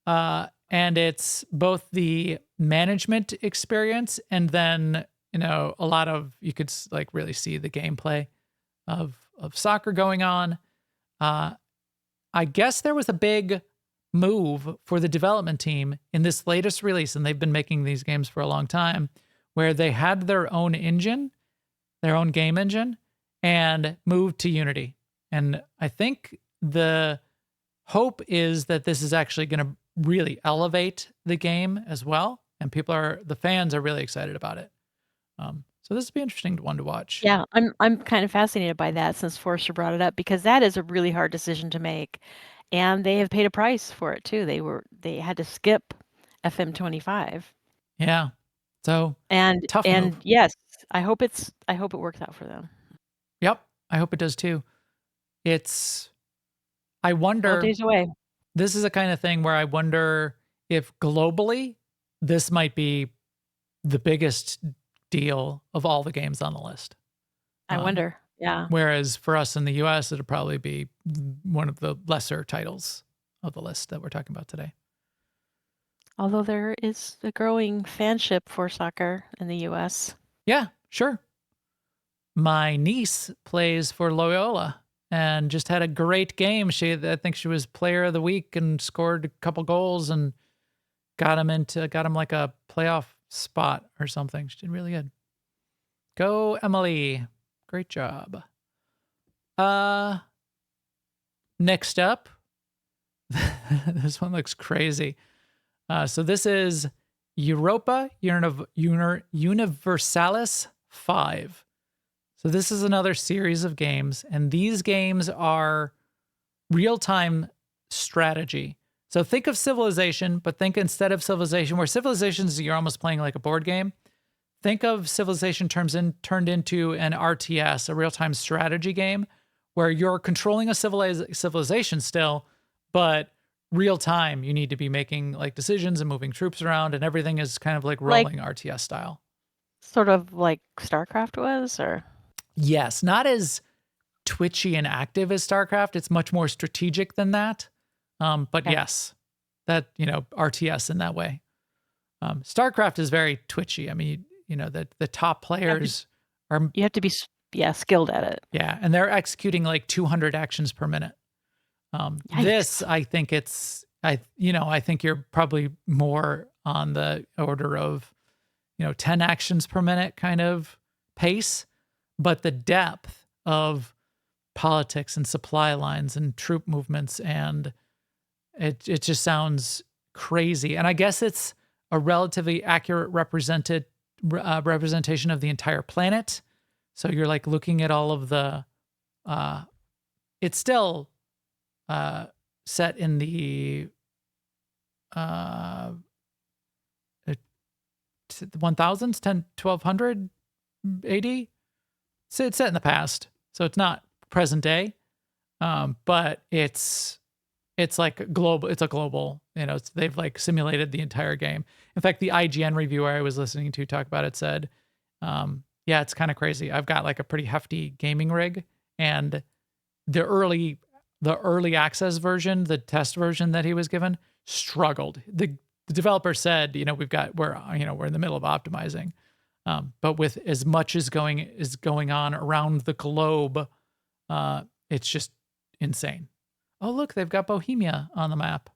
[SPEAKER 1] And it's both the management experience and then, a lot of, you could like really see the gameplay of soccer going on. I guess there was a big move for the development team in this latest release, and they've been making these games for a long time, where they had their own engine, their own game engine, and moved to Unity. And I think the hope is that this is actually going to really elevate the game as well, and the fans are really excited about it. So this would be an interesting one to watch.
[SPEAKER 2] Yeah, I'm kind of fascinated by that since Forrester brought it up, because that is a really hard decision to make, and they have paid a price for it too. They had to skip FM25.
[SPEAKER 1] Yeah. So tough
[SPEAKER 2] and
[SPEAKER 1] move.
[SPEAKER 2] yes, I hope it works out for them.
[SPEAKER 1] Yep, I hope it does too. I wonder.
[SPEAKER 2] 12 days away.
[SPEAKER 1] This is a kind of thing where I wonder if globally this might be the biggest deal of all the games on the list.
[SPEAKER 2] I wonder. Yeah.
[SPEAKER 1] Whereas for us in the US, it'll probably be one of the lesser titles of the list that we're talking about today.
[SPEAKER 2] Although there is a growing fanship for soccer in the US.
[SPEAKER 1] Yeah, sure. My niece plays for Loyola and just had a great game. I think she was player of the week and scored a couple goals and got him like a playoff spot or something. She did really good. Go, Emily. Great job. Next up, this one looks crazy. So this is Europa Universalis 5. So this is another series of games, and these games are real-time strategy. So think of Civilization, but think instead of Civilization, where Civilizations you're almost playing like a board game, think of Civilization turned into an RTS, a real-time strategy game, where you're controlling a civilization still, but real-time you need to be making like decisions and moving troops around, and everything is kind of like rolling RTS style. Sort
[SPEAKER 2] of like StarCraft was, or?
[SPEAKER 1] Yes, not as twitchy and active as StarCraft. It's much more strategic than that. But okay. Yes, that, RTS in that way. StarCraft is very twitchy. I mean, the top players
[SPEAKER 2] you have to be skilled at it.
[SPEAKER 1] Yeah, and they're executing like 200 actions per minute. This, I think I think you're probably more on the order of, 10 actions per minute kind of pace, but the depth of politics and supply lines and troop movements, and it just sounds crazy. And I guess it's a relatively accurate representation of the entire planet. So you're like looking at all of the, it's still set in the 1000s, 1200 AD. So it's set in the past, so it's not present day, but it's like global. It's a global. They've like simulated the entire game. In fact, the IGN reviewer I was listening to talk about it said, "Yeah, it's kind of crazy. I've got like a pretty hefty gaming rig, and the early access version, the test version that he was given, struggled. The developer said, we're in the middle of optimizing." But with as much as going on around the globe, it's just insane. Oh, look, they've got Bohemia on the map.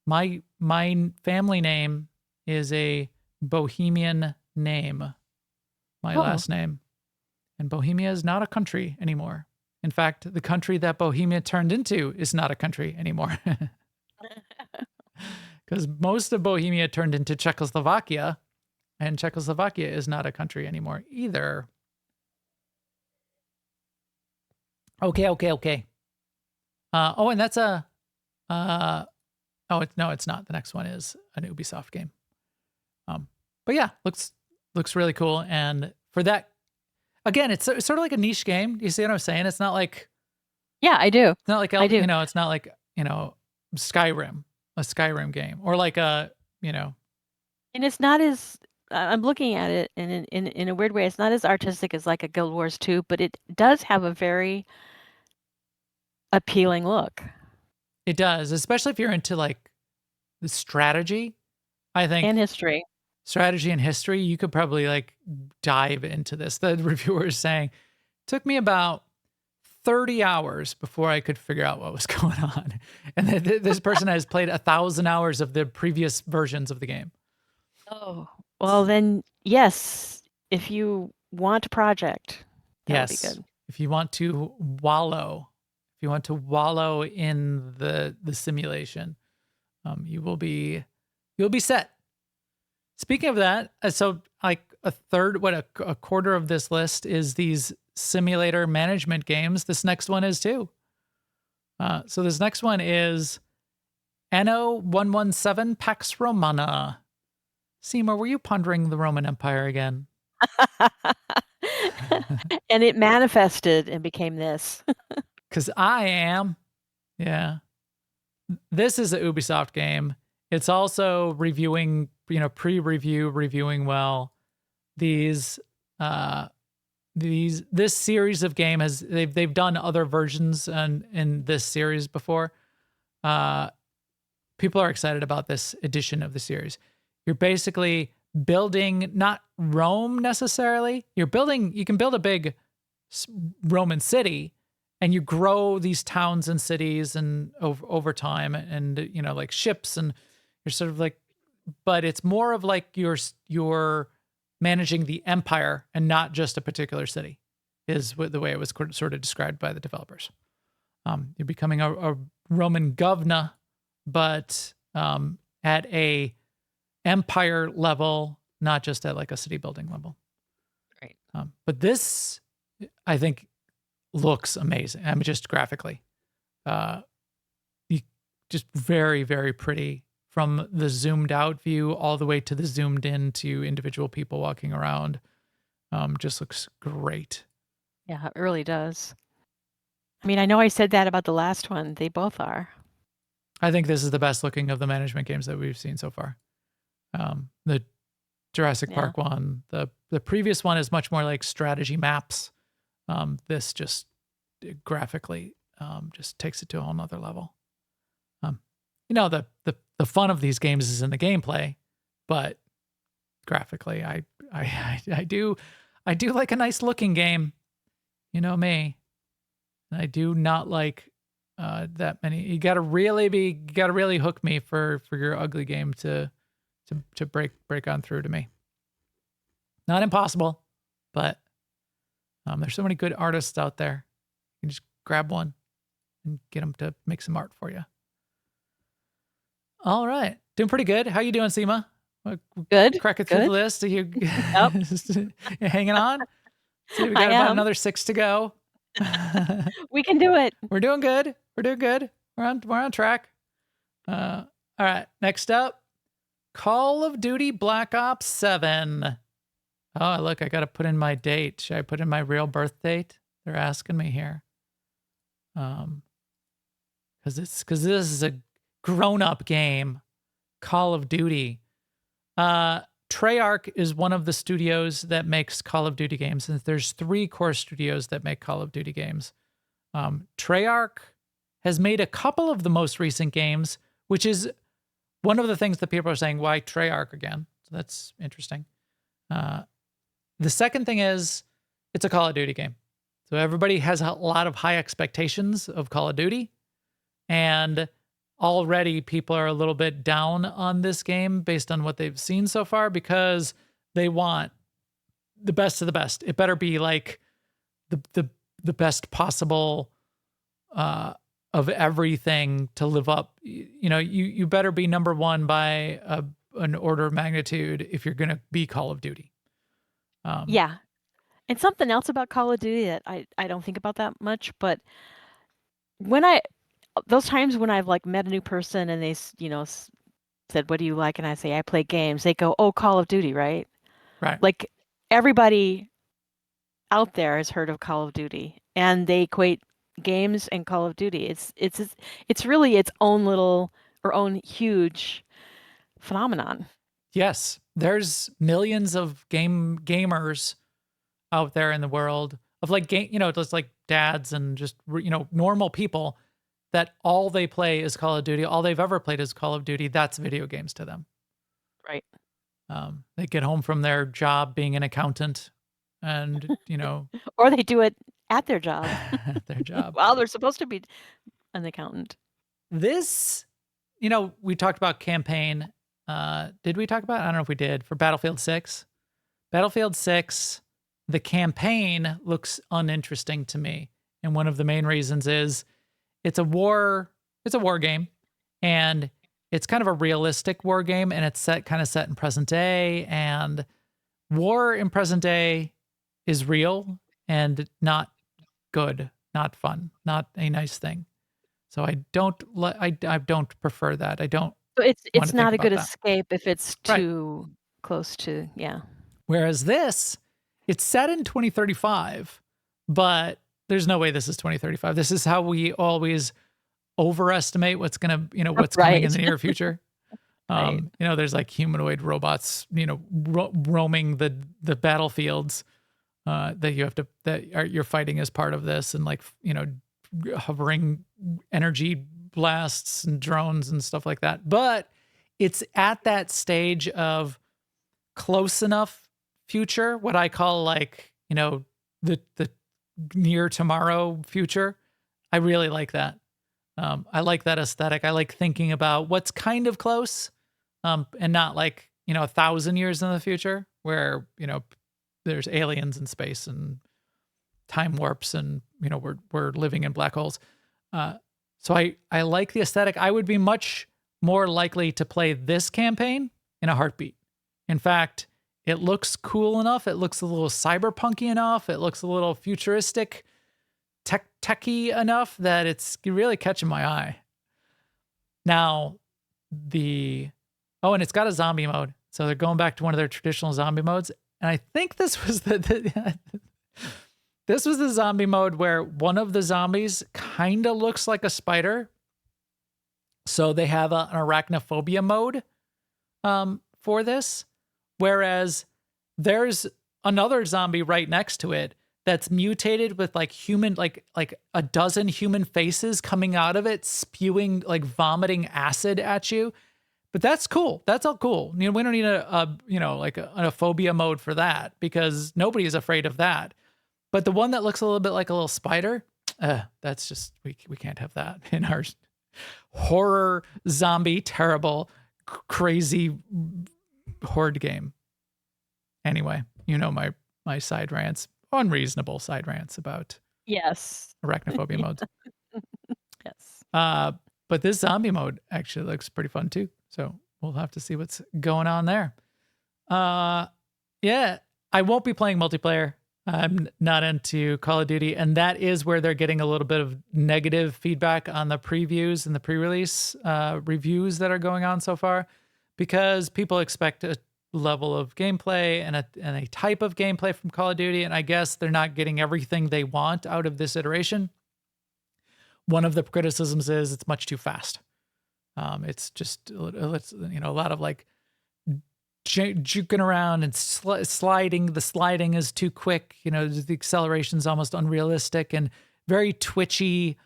[SPEAKER 1] My family name is a Bohemian name, my last name. And Bohemia is not a country anymore. In fact, the country that Bohemia turned into is not a country anymore. Because most of Bohemia turned into Czechoslovakia, and Czechoslovakia is not a country anymore either. Okay. And that's a... it's not. The next one is an Ubisoft game. But yeah, looks really cool. And for that, again, it's sort of like a niche game. You see what I'm saying? It's not like...
[SPEAKER 2] Yeah, I do.
[SPEAKER 1] It's not like,
[SPEAKER 2] I do.
[SPEAKER 1] It's not like, Skyrim, a Skyrim game, or like a,
[SPEAKER 2] And it's not as... I'm looking at it, and in a weird way, it's not as artistic as like a Guild Wars 2, but it does have a very appealing look.
[SPEAKER 1] It does, especially if you're into like the strategy. I think
[SPEAKER 2] And history.
[SPEAKER 1] Strategy and history, you could probably like dive into this. The reviewer is saying, took me about 30 hours before I could figure out what was going on. And this person has played 1,000 hours of the previous versions of the game.
[SPEAKER 2] Oh, well then, yes, if you want a project, that would be good.
[SPEAKER 1] If you want to wallow, in the simulation, you'll be set. Speaking of that, so like a quarter of this list is these simulator management games. This next one is too. So this next one is Anno 117 Pax Romana. Seymour, were you pondering the Roman Empire again?
[SPEAKER 2] And it manifested and became this.
[SPEAKER 1] Because I am. Yeah. This is an Ubisoft game. It's also reviewing, reviewing well. This series of game they've done other versions in this series before. People are excited about this edition of the series. You're basically building not Rome necessarily. You can build a big Roman city, and you grow these towns and cities and over time, and like ships, and you're sort of like, but it's more of like you're managing the empire and not just a particular city, is the way it was sort of described by the developers. You're becoming a Roman governor, but at a empire level, not just at like a city building level.
[SPEAKER 2] Right.
[SPEAKER 1] But this, I think, looks amazing. I mean, just graphically, just very, very pretty from the zoomed out view all the way to the zoomed in to individual people walking around. Just looks great.
[SPEAKER 2] Yeah, it really does. I mean, I know I said that about the last one. They both are.
[SPEAKER 1] I think this is the best looking of the management games that we've seen so far. The Jurassic Park one, the previous one is much more like strategy maps. This just graphically just takes it to a whole nother level. The fun of these games is in the gameplay, but graphically, I do like a nice looking game. You know me, and I do not like that many. You gotta really hook me for your ugly game to break on through to me. Not impossible, but there's so many good artists out there. You can just grab one and get them to make some art for you. All right, doing pretty good. How you doing, Sema?
[SPEAKER 2] Good.
[SPEAKER 1] Cracking through the list. Are you
[SPEAKER 2] Yep.
[SPEAKER 1] you hanging on? See, we got about another 6 to go.
[SPEAKER 2] We can do it.
[SPEAKER 1] We're doing good. We're on track. All right. Next up, Call of Duty Black Ops 7. Oh, look, I got to put in my date. Should I put in my real birth date? They're asking me here. Because this is a grown-up game. Call of Duty. Treyarch is one of the studios that makes Call of Duty games, and there's 3 core studios that make Call of Duty games. Treyarch has made a couple of the most recent games, which is one of the things that people are saying, why Treyarch again? So that's interesting. The second thing is it's a Call of Duty game. So everybody has a lot of high expectations of Call of Duty, and already people are a little bit down on this game based on what they've seen so far because they want the best of the best. It better be like the the best possible of everything to live up. You better be number one by an order of magnitude if you're going to be Call of Duty.
[SPEAKER 2] Yeah. And something else about Call of Duty that I don't think about that much, but those times when I've like met a new person and they, said, "What do you like?" And I say, "I play games." They go, "Oh, Call of Duty, right?"
[SPEAKER 1] Right.
[SPEAKER 2] Like everybody out there has heard of Call of Duty, and they equate games and Call of Duty. It's really its own little or own huge phenomenon.
[SPEAKER 1] Yes, there's millions of gamers out there in the world of like just like dads and just normal people that all they play is Call of Duty. All they've ever played is Call of Duty. That's video games to them.
[SPEAKER 2] Right.
[SPEAKER 1] They get home from their job being an accountant and,
[SPEAKER 2] or they do it at their job.
[SPEAKER 1] their job.
[SPEAKER 2] Well, they're supposed to be an accountant.
[SPEAKER 1] This, we talked about campaign. Did we talk about, I don't know if we did, for Battlefield 6. Battlefield 6, the campaign looks uninteresting to me. And one of the main reasons is it's a war game, and it's kind of a realistic war game, and it's set in present day, and war in present day is real and not good, not fun, not a nice thing. So I don't prefer that. I don't.
[SPEAKER 2] So it's not a good
[SPEAKER 1] that.
[SPEAKER 2] escape if it's too close to, yeah.
[SPEAKER 1] Whereas this, it's set in 2035, but there's no way this is 2035. This is how we always overestimate what's coming in the near future.
[SPEAKER 2] Right.
[SPEAKER 1] There's like humanoid robots, roaming the battlefields you're fighting as part of this, and like, hovering energy blasts and drones and stuff like that. But it's at that stage of close enough future, what I call like, the near tomorrow future. I really like that. I like that aesthetic. I like thinking about what's kind of close, and not like, 1,000 years in the future where, there's aliens in space and time warps and, we're living in black holes. So I like the aesthetic. I would be much more likely to play this campaign in a heartbeat. In fact, it looks cool enough. It looks a little cyberpunky enough. It looks a little futuristic, techy enough that it's really catching my eye. Now, and it's got a zombie mode. So they're going back to one of their traditional zombie modes. And I think this was this was the zombie mode where one of the zombies kind of looks like a spider. So they have an arachnophobia mode for this. Whereas there's another zombie right next to it that's mutated with like human, like a dozen human faces coming out of it, spewing, like vomiting acid at you. But that's cool. That's all cool. We don't need a phobia mode for that, because nobody is afraid of that. But the one that looks a little bit like a little spider, that's just, we can't have that in our horror, zombie, terrible, crazy horde game. Anyway, my side rants, unreasonable side rants about arachnophobia modes.
[SPEAKER 2] Yes.
[SPEAKER 1] But this zombie mode actually looks pretty fun too. So we'll have to see what's going on there. Yeah, I won't be playing multiplayer. I'm not into Call of Duty, and that is where they're getting a little bit of negative feedback on the previews and the pre-release reviews that are going on so far, because people expect a level of gameplay and a type of gameplay from Call of Duty, and I guess they're not getting everything they want out of this iteration. One of the criticisms is it's much too fast. It's just a lot of like juking around and sliding. The sliding is too quick. The acceleration is almost unrealistic and very twitchy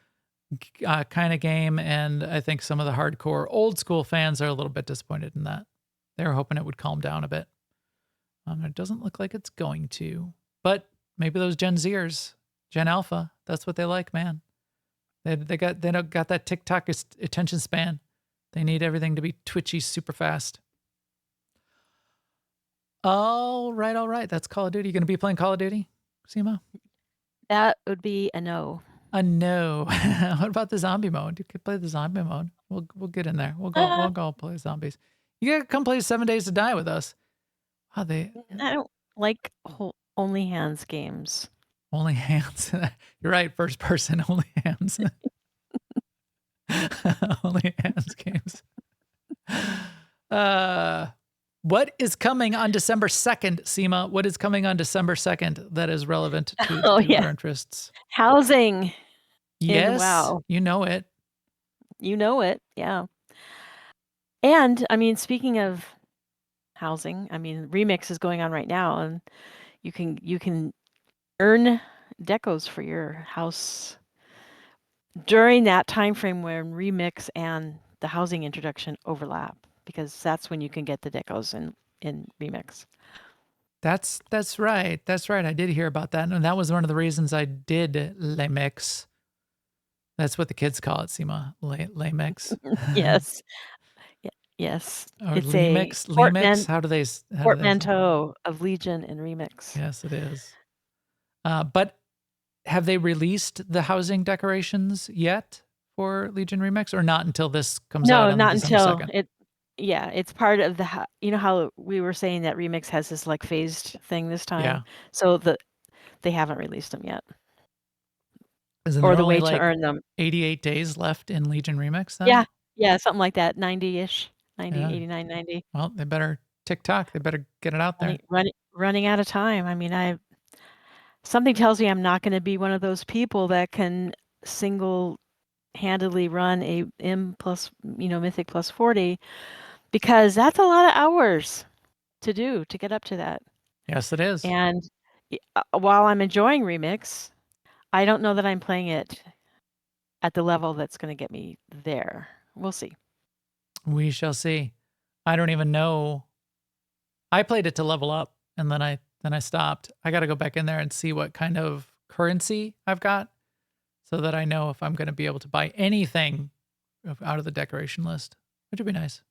[SPEAKER 1] kind of game. And I think some of the hardcore old school fans are a little bit disappointed in that. They were hoping it would calm down a bit. It doesn't look like it's going to, but maybe those Gen Zers, Gen Alpha, that's what they like, man. They got that TikTok attention span. They need everything to be twitchy super fast. All right. That's Call of Duty. You going to be playing Call of Duty, Sema?
[SPEAKER 2] That would be a no.
[SPEAKER 1] A no. What about the zombie mode? You could play the zombie mode. We'll get in there. We'll go play zombies. You gotta come play 7 Days to Die with us. Oh, they
[SPEAKER 2] I don't like only hands games.
[SPEAKER 1] only hands. You're right. First person, only hands. Only hands games. What is coming on December 2nd, Sema? What is coming on December 2nd that is relevant to
[SPEAKER 2] Oh,
[SPEAKER 1] our
[SPEAKER 2] yeah.
[SPEAKER 1] interests?
[SPEAKER 2] Housing.
[SPEAKER 1] Yes,
[SPEAKER 2] WoW.
[SPEAKER 1] you know it.
[SPEAKER 2] You know it, yeah. And, I mean, speaking of housing, I mean, Remix is going on right now, and you can earn decos for your house during that time frame when Remix and the housing introduction overlap, because that's when you can get the decos in Remix.
[SPEAKER 1] That's right. That's right. I did hear about that, and that was one of the reasons I did Le Mix. That's what the kids call it, Sema. Le Mix.
[SPEAKER 2] Yes. Yes.
[SPEAKER 1] Or
[SPEAKER 2] It's
[SPEAKER 1] Lemix?
[SPEAKER 2] a
[SPEAKER 1] Lemix? How do they say?
[SPEAKER 2] portmanteau of Legion and Remix.
[SPEAKER 1] Yes, it is. But have they released the housing decorations yet for Legion Remix, or not until this comes out
[SPEAKER 2] No,
[SPEAKER 1] on
[SPEAKER 2] not
[SPEAKER 1] December
[SPEAKER 2] until
[SPEAKER 1] 2nd?
[SPEAKER 2] it's part of the you know how we were saying that Remix has this like phased thing this time?
[SPEAKER 1] Yeah.
[SPEAKER 2] So they haven't released them yet.
[SPEAKER 1] Isn't
[SPEAKER 2] Or
[SPEAKER 1] there
[SPEAKER 2] the
[SPEAKER 1] only
[SPEAKER 2] way to
[SPEAKER 1] like
[SPEAKER 2] earn them.
[SPEAKER 1] 88 days left in Legion Remix then?
[SPEAKER 2] Yeah. Yeah, something like that. 90-ish. 90,
[SPEAKER 1] Yeah.
[SPEAKER 2] 89, 90.
[SPEAKER 1] Well, they better TikTok. They better get it out there.
[SPEAKER 2] Running out of time. I mean, something tells me I'm not going to be one of those people that can single-handedly run a M plus, Mythic plus 40, because that's a lot of hours to get up to that.
[SPEAKER 1] Yes, it is.
[SPEAKER 2] And while I'm enjoying Remix, I don't know that I'm playing it at the level that's going to get me there. We'll see.
[SPEAKER 1] We shall see. I don't even know. I played it to level up, and then I stopped. I got to go back in there and see what kind of currency I've got, so that I know if I'm going to be able to buy anything out of the decoration list, which would be nice.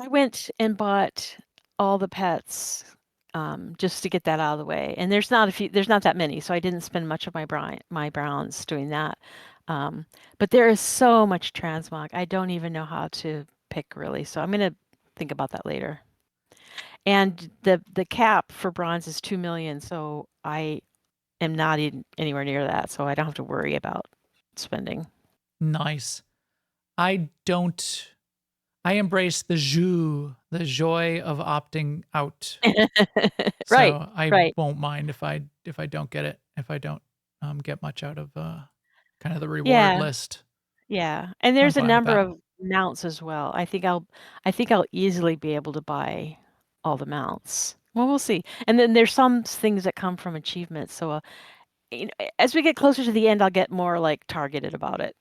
[SPEAKER 2] I went and bought all the pets just to get that out of the way. And there's not that many, so I didn't spend much of my browns doing that. But there is so much transmog. I don't even know how to pick really. So I'm going to think about that later. And the cap for bronze is 2 million, so I am not anywhere near that, so I don't have to worry about spending.
[SPEAKER 1] Nice. I embrace the joy of opting out.
[SPEAKER 2] Right.
[SPEAKER 1] So I won't mind if I don't get it, if I don't get much out of kind of the reward list.
[SPEAKER 2] Yeah. And there's a
[SPEAKER 1] fine with
[SPEAKER 2] number
[SPEAKER 1] that.
[SPEAKER 2] of mounts as well. I think I'll easily be able to buy all the mounts. Well, we'll see. And then there's some things that come from achievements. So, as we get closer to the end, I'll get more like targeted about it.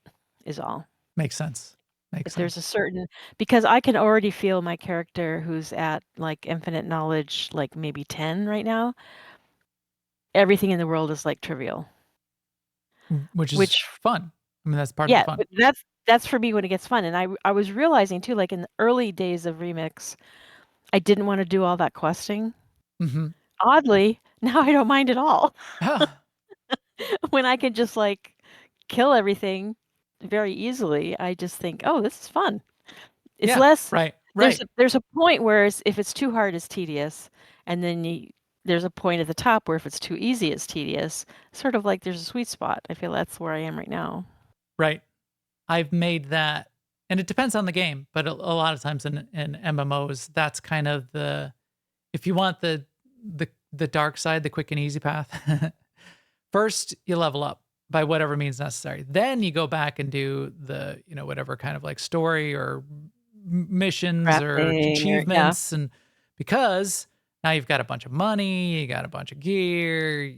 [SPEAKER 2] Is all.
[SPEAKER 1] Makes sense.
[SPEAKER 2] If there's a certain, because I can already feel my character who's at like infinite knowledge, like maybe 10 right now. Everything in the world is like trivial.
[SPEAKER 1] Which is fun. I mean, that's part of the fun.
[SPEAKER 2] Yeah, but that's for me when it gets fun. And I was realizing too, like in the early days of Remix, I didn't want to do all that questing.
[SPEAKER 1] Mm-hmm.
[SPEAKER 2] Oddly, now I don't mind at all. When I can just like kill everything very easily, I just think, oh, this is fun. It's less
[SPEAKER 1] right.
[SPEAKER 2] There's a point where if it's too hard, it's tedious, and then there's a point at the top where if it's too easy, it's tedious. Sort of like there's a sweet spot. I feel that's where I am right now.
[SPEAKER 1] Right. I've made that, and it depends on the game, but a lot of times in MMOs, that's kind of if you want the dark side, the quick and easy path, first you level up by whatever means necessary. Then you go back and do the, whatever kind of like story or missions or achievements. And because now you've got a bunch of money, you got a bunch of gear,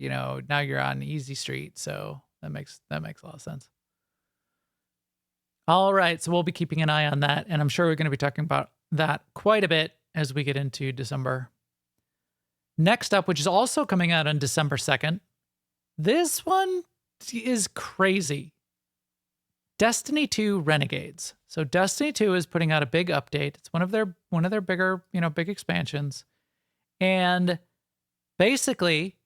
[SPEAKER 1] now you're on easy street. So that makes a lot of sense. All right. So we'll be keeping an eye on that. And I'm sure we're going to be talking about that quite a bit as we get into December. Next up, which is also coming out on December 2nd. This one is crazy. Destiny 2 Renegades. So Destiny 2 is putting out a big update. It's one of their bigger, big expansions. And basically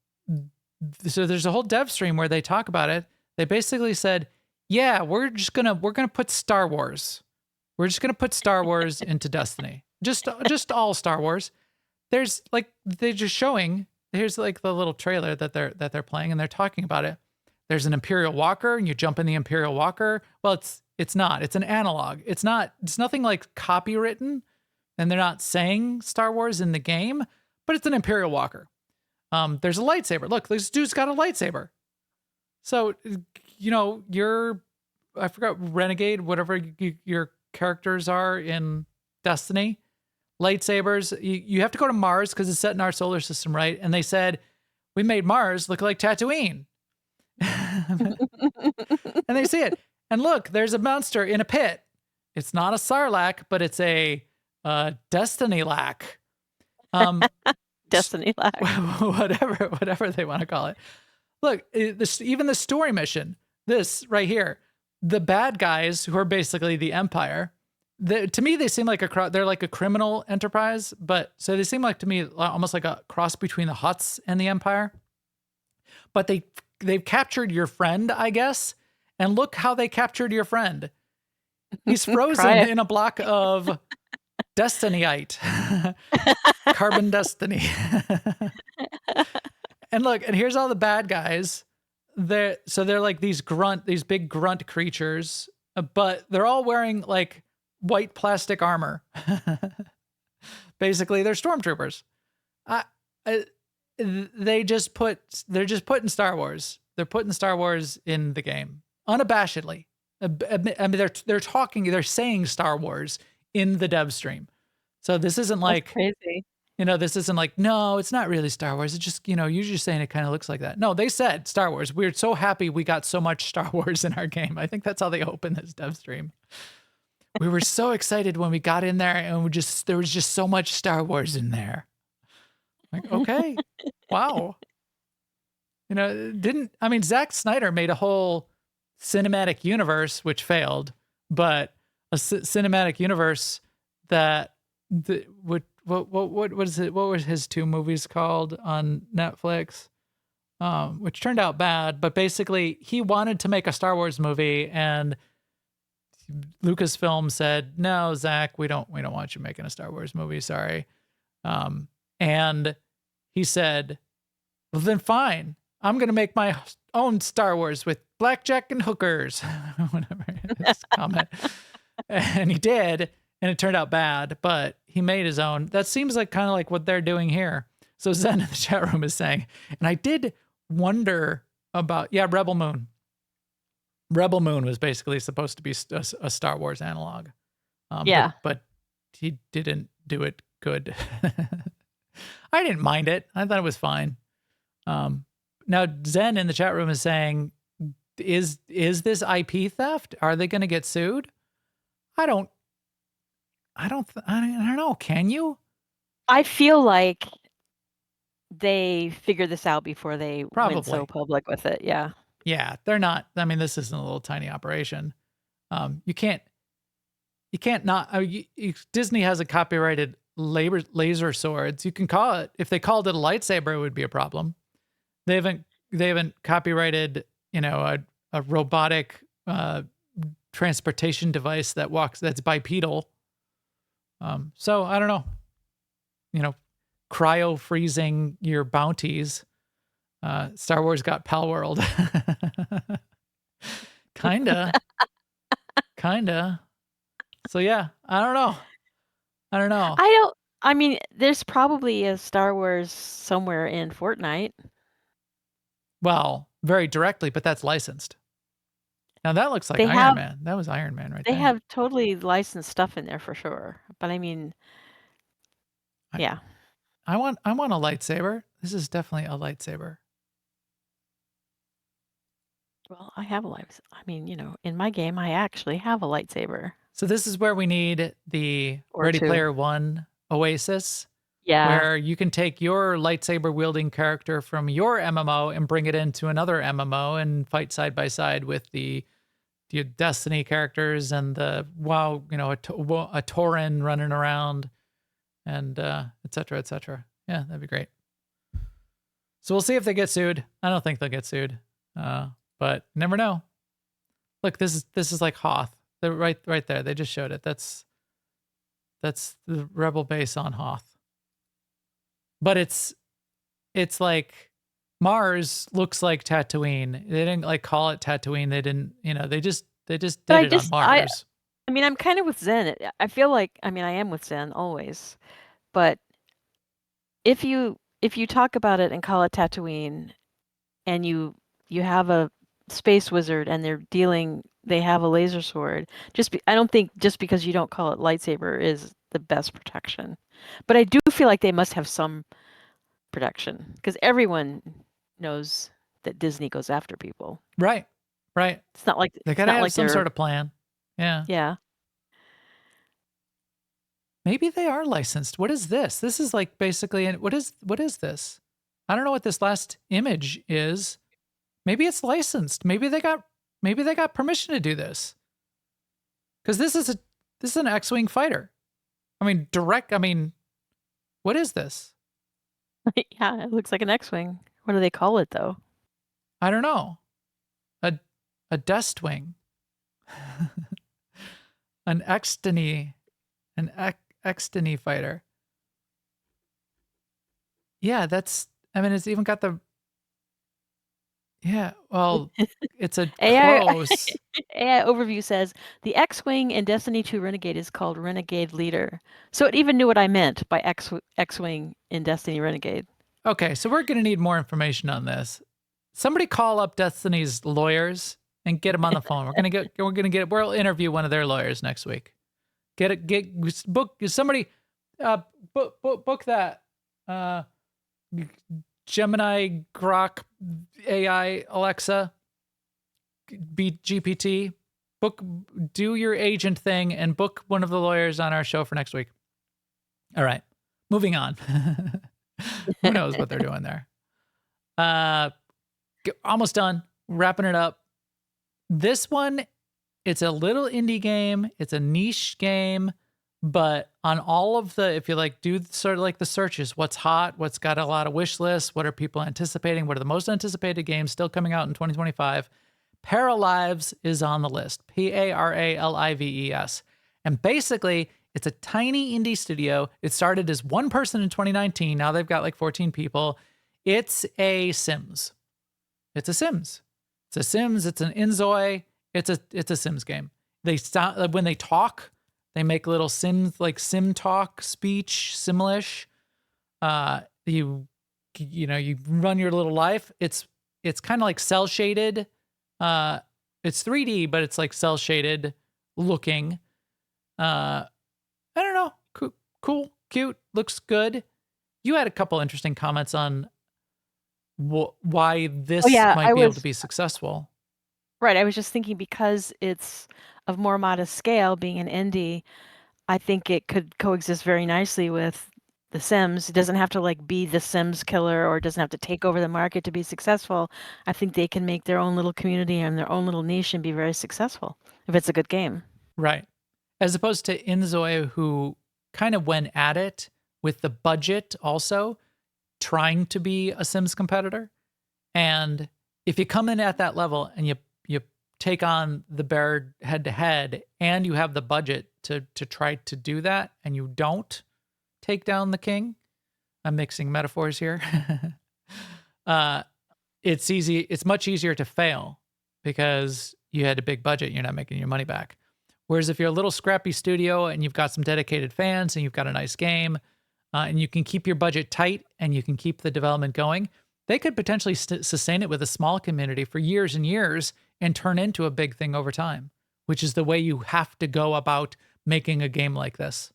[SPEAKER 1] so there's a whole dev stream where they talk about it. They basically said, yeah, we're gonna put Star Wars. We're just gonna put Star Wars into Destiny. Just all Star Wars. There's like, they're just showing, here's like the little trailer that they're playing, and they're talking about it. There's an Imperial Walker, and you jump in the Imperial Walker. Well, it's not. It's an analog. It's nothing like copywritten, and they're not saying Star Wars in the game, but it's an Imperial Walker. There's a lightsaber. Look, this dude's got a lightsaber. So, I forgot, Renegade, whatever your characters are in Destiny, lightsabers. You have to go to Mars because it's set in our solar system, right? And they said, we made Mars look like Tatooine. And they see it. And look, there's a monster in a pit. It's not a Sarlacc, but it's a Destiny lack.
[SPEAKER 2] Destiny lack.
[SPEAKER 1] whatever they want to call it. Look, even the story mission, this right here, the bad guys who are basically the Empire, to me, they seem like they're like a criminal enterprise, but so they seem like to me almost like a cross between the Hutts and the Empire. But they've captured your friend, I guess, and look how they captured your friend. He's frozen in a block of Destinyite, carbon destiny. And look, and here's all the bad guys. They're like these big grunt creatures, but they're all wearing like white plastic armor. Basically, they're stormtroopers. They're just putting Star Wars. They're putting Star Wars in the game unabashedly. I mean, they're saying Star Wars in the dev stream. So this isn't like
[SPEAKER 2] crazy.
[SPEAKER 1] This isn't like, no, it's not really Star Wars. It's just, you're just saying it kind of looks like that. No, they said Star Wars. We're so happy we got so much Star Wars in our game. I think that's how they open this dev stream. We were so excited when we got in there, and there was just so much Star Wars in there. Like, okay, wow. Zack Snyder made a whole cinematic universe, which failed, but a cinematic universe that what is it? What were his 2 movies called on Netflix? Which turned out bad, but basically he wanted to make a Star Wars movie, and Lucasfilm said, "No, Zach, we don't want you making a Star Wars movie. Sorry." And he said, "Well, then fine. I'm going to make my own Star Wars with blackjack and hookers." Whatever his comment. And he did, and it turned out bad, but he made his own. That seems like kind of like what they're doing here. So Zen in the chat room is saying, and I did wonder about, Rebel Moon. Rebel Moon was basically supposed to be a Star Wars analog. But he didn't do it good. I didn't mind it. I thought it was fine. Now Zen in the chat room is saying, is this IP theft? Are they going to get sued? I don't know. Can you?
[SPEAKER 2] I feel like they figured this out before they went so public with it. Yeah.
[SPEAKER 1] Yeah, they're not. I mean, this isn't a little tiny operation. You can't not. Disney has a copyrighted laser swords. You can call it. If they called it a lightsaber, it would be a problem. They haven't copyrighted, a robotic transportation device that's bipedal. So I don't know. Cryo freezing your bounties. Star Wars got Pal World. Kinda. So yeah, I don't know.
[SPEAKER 2] I mean, there's probably a Star Wars somewhere in Fortnite.
[SPEAKER 1] Well, very directly, but that's licensed. Now that looks like Iron Man. That was Iron Man right there.
[SPEAKER 2] They have totally licensed stuff in there for sure. But I mean, yeah.
[SPEAKER 1] I want a lightsaber. This is definitely a lightsaber.
[SPEAKER 2] Well, I have a lightsaber. I mean, in my game, I actually have a lightsaber.
[SPEAKER 1] So this is where we need the Ready Player One Oasis.
[SPEAKER 2] Yeah.
[SPEAKER 1] Where you can take your lightsaber wielding character from your MMO and bring it into another MMO and fight side by side with the Destiny characters and a Tauren running around and et cetera, et cetera. Yeah, that'd be great. So we'll see if they get sued. I don't think they'll get sued, but never know. Look, this is like Hoth. They're right there. They just showed it. That's the Rebel base on Hoth. But it's like Mars looks like Tatooine. They didn't like call it Tatooine. They didn't, they just did it on Mars.
[SPEAKER 2] I mean, I'm kind of with Zen. I feel like, I am with Zen always, but if you talk about it and call it Tatooine, and you have a space wizard and they have a laser sword, I don't think just because you don't call it lightsaber is the best protection. But I do feel like they must have some protection because everyone knows that Disney goes after people.
[SPEAKER 1] Right.
[SPEAKER 2] It's not like
[SPEAKER 1] they gotta have some sort of plan. Yeah.
[SPEAKER 2] Yeah.
[SPEAKER 1] Maybe they are licensed. What is this? This is like basically, what is this? I don't know what this last image is. Maybe it's licensed. Maybe they got permission to do this. Because this is an X-Wing fighter. What is this?
[SPEAKER 2] Yeah, it looks like an X-Wing. What do they call it though?
[SPEAKER 1] I don't know. A Dust Wing. An Extony fighter. Yeah, it's even got the... Yeah, well, it's a close.
[SPEAKER 2] AI overview says, the X-Wing in Destiny 2 Renegade is called Renegade Leader. So it even knew what I meant by X-Wing in Destiny Renegade.
[SPEAKER 1] Okay, so we're going to need more information on this. Somebody call up Destiny's lawyers and get them on the phone. We'll interview one of their lawyers next week. Book that. Gemini, Grok, AI, Alexa, GPT, do your agent thing and book one of the lawyers on our show for next week. All right, moving on. Who knows what they're doing there? Almost done. Wrapping it up. This one, it's a little indie game. It's a niche game. But on all of if you do sort of like the searches, what's hot, what's got a lot of wish lists, what are people anticipating, what are the most anticipated games still coming out in 2025, Paralives is on the list. Paralives. And basically, it's a tiny indie studio. It started as one person in 2019. Now they've got like 14 people. It's a Sims. It's a Sims. It's an Inzoi. It's a Sims game. When they talk, they make little sim talk speech, Simlish. You run your little life. It's kind of like cell shaded. It's 3D, but it's like cell shaded looking. I don't know. Cool, cute, looks good. You had a couple interesting comments on why this might be able to be successful.
[SPEAKER 2] Right. I was just thinking because it's of more modest scale, being an indie, I think it could coexist very nicely with The Sims. It doesn't have to be the Sims killer, or it doesn't have to take over the market to be successful. I think they can make their own little community and their own little niche and be very successful if it's a good game.
[SPEAKER 1] Right. As opposed to Inzoi, who kind of went at it with the budget also, trying to be a Sims competitor. And if you come in at that level and you take on the bear head to head and you have the budget to try to do that and you don't take down the king, I'm mixing metaphors here. It's much easier to fail because you had a big budget. You're not making your money back. Whereas if you're a little scrappy studio and you've got some dedicated fans and you've got a nice game and you can keep your budget tight and you can keep the development going, they could potentially sustain it with a small community for years and years and turn into a big thing over time, which is the way you have to go about making a game like this.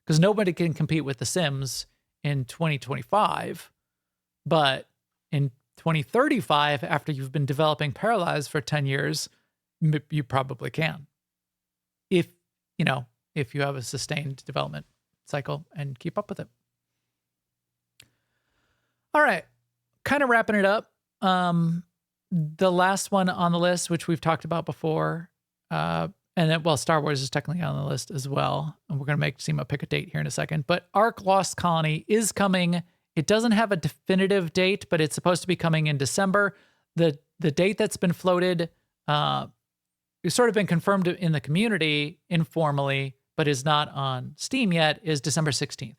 [SPEAKER 1] Because nobody can compete with The Sims in 2025, but in 2035, after you've been developing Paralives for 10 years, you probably can. If you have a sustained development cycle and keep up with it. All right. Kind of wrapping it up. The last one on the list, which we've talked about before, Star Wars is technically on the list as well. And we're going to make Sema pick a date here in a second. But Ark Lost Colony is coming It doesn't have a definitive date, but it's supposed to be coming in December. The date that's been floated, it's sort of been confirmed in the community informally, but is not on Steam yet, is December 16th.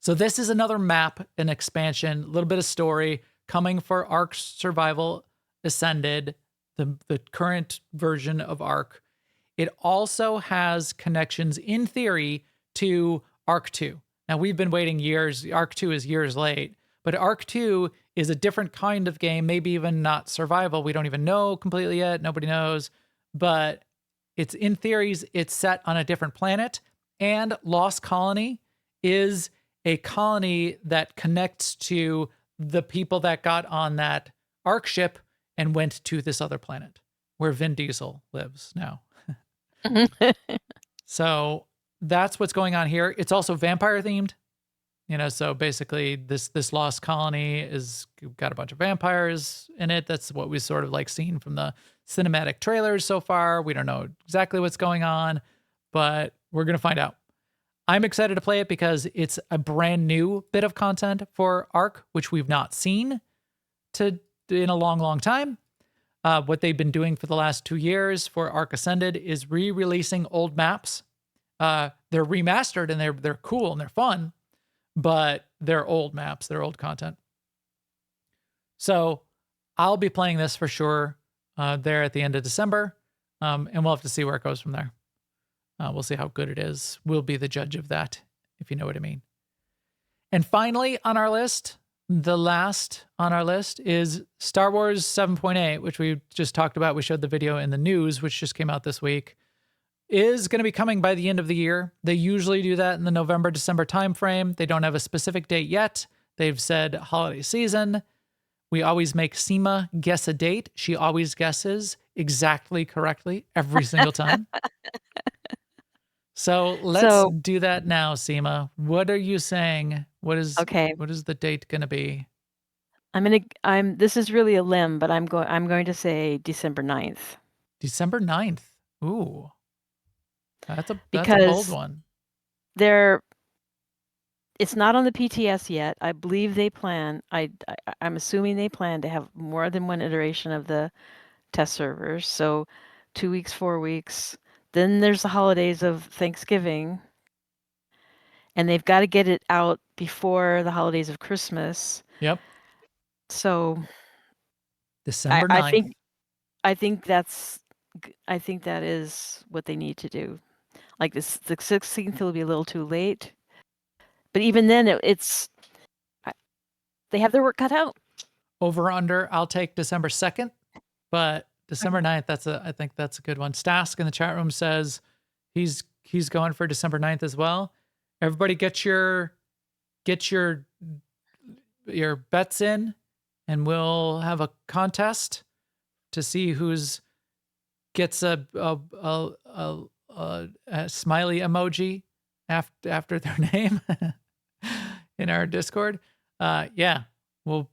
[SPEAKER 1] So this is another map, an expansion, a little bit of story coming for Ark Survival Ascended, the current version of Ark. It also has connections, in theory, to Ark 2. Now, we've been waiting years. Ark 2 is years late, but Ark 2 is a different kind of game, maybe even not survival. We don't even know completely yet. Nobody knows. But it's, in theories, it's set on a different planet. And Lost Colony is a colony that connects to the people that got on that Ark ship and went to this other planet where Vin Diesel lives now. So that's what's going on here. It's also vampire themed, so basically this Lost Colony is got a bunch of vampires in it. That's what we've sort of like seen from the cinematic trailers so far. We don't know exactly what's going on, but we're going to find out. I'm excited to play it because it's a brand new bit of content for Ark, which we've not seen in a long, long time. What they've been doing for the last 2 years for Ark Ascended is re-releasing old maps. They're remastered and they're cool and they're fun, but they're old maps, they're old content. So I'll be playing this for sure there at the end of December, and we'll have to see where it goes from there. We'll see how good it is. We'll be the judge of that, if you know what I mean. And finally on our list, the last on our list is Star Wars 7.8, which we just talked about. We showed the video in the news, which just came out this week, is going to be coming by the end of the year. They usually do that in the November, December timeframe. They don't have a specific date yet. They've said holiday season. We always make Sema guess a date. She always guesses exactly correctly every single time. So let's do that now, Sema. What are you saying? What is the date going to be?
[SPEAKER 2] This is really a limb, but I'm going to say December 9th.
[SPEAKER 1] December 9th. Ooh. That's a bold one.
[SPEAKER 2] It's not on the PTS yet. I believe they plan, I'm assuming they plan to have more than one iteration of the test servers. So 2 weeks, 4 weeks. Then there's the holidays of Thanksgiving. And they've got to get it out before the holidays of Christmas.
[SPEAKER 1] Yep.
[SPEAKER 2] So
[SPEAKER 1] December 9th.
[SPEAKER 2] I think that is what they need to do. Like the 16th will be a little too late. But even then they have their work cut out.
[SPEAKER 1] Over under, I'll take December 2nd, but December 9th, I think that's a good one. Stask in the chat room says he's going for December 9th as well. Everybody get your bets in, and we'll have a contest to see who's gets a smiley emoji after their name in our Discord. Yeah, we'll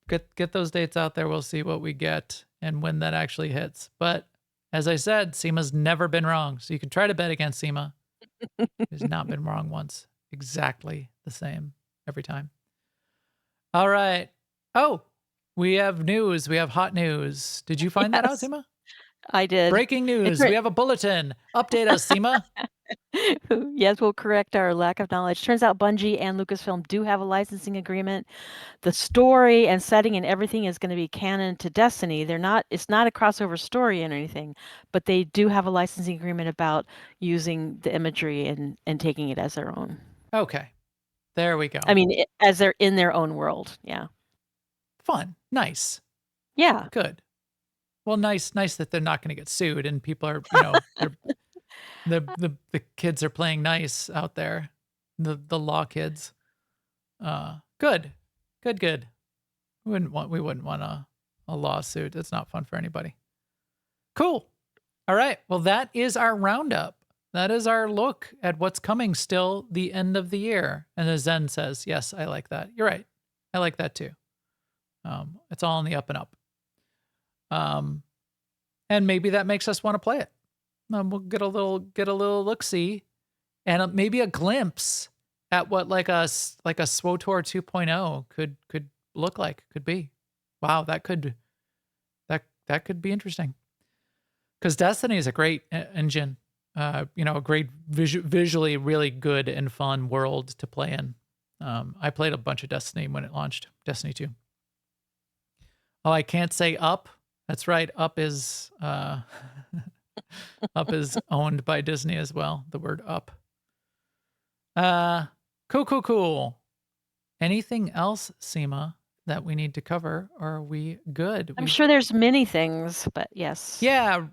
[SPEAKER 1] get those dates out there. We'll see what we get and when that actually hits. But as I said, Sema's never been wrong. So you can try to bet against Sema. He's not been wrong once. Exactly the same every time. All right. Oh, we have news. We have hot news. Did you find that out, Sema?
[SPEAKER 2] I did.
[SPEAKER 1] Breaking news. We have a bulletin. Update us, Sema.
[SPEAKER 2] Yes, we'll correct our lack of knowledge. Turns out Bungie and Lucasfilm do have a licensing agreement. The story and setting and everything is going to be canon to Destiny. It's not a crossover story and anything, but they do have a licensing agreement about using the imagery and taking it as their own.
[SPEAKER 1] Okay. There we go.
[SPEAKER 2] I mean, as they're in their own world. Yeah.
[SPEAKER 1] Fun. Nice.
[SPEAKER 2] Yeah.
[SPEAKER 1] Good. Well, nice that they're not going to get sued and people are, the kids are playing nice out there. The law kids. Good. We wouldn't want a lawsuit. It's not fun for anybody. Cool. All right. Well, that is our roundup. That is our look at what's coming still the end of the year. And as Zen says, yes, I like that. You're right. I like that too. It's all on the up and up. And maybe that makes us want to play it. We'll get a little look-see and maybe a glimpse at what like a SWTOR 2.0 could look like, could be. Wow, that could be interesting. Because Destiny is a great engine, a great visually really good and fun world to play in. I played a bunch of Destiny when it launched, Destiny 2. Oh, I can't say Up. That's right. Up is Up is owned by Disney as well. The word Up. Cool. Anything else, Sema, that we need to cover? Or are we good?
[SPEAKER 2] I'm sure there's many things, but yes.
[SPEAKER 1] Yeah.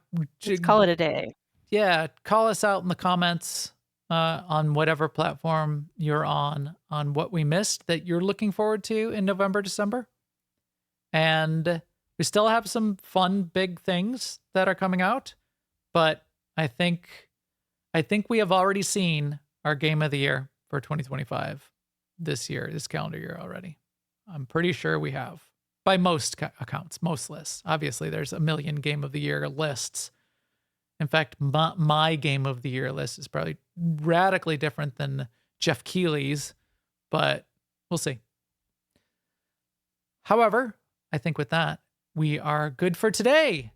[SPEAKER 2] Let's call it a day.
[SPEAKER 1] Yeah. Call us out in the comments on whatever platform you're on what we missed that you're looking forward to in November, December. And we still have some fun, big things that are coming out. But I think we have already seen our game of the year for 2025 this calendar year already. I'm pretty sure we have, by most accounts, most lists. Obviously, there's a million game of the year lists. In fact, my game of the year list is probably radically different than Jeff Keighley's, but we'll see. However, I think with that, we are good for today.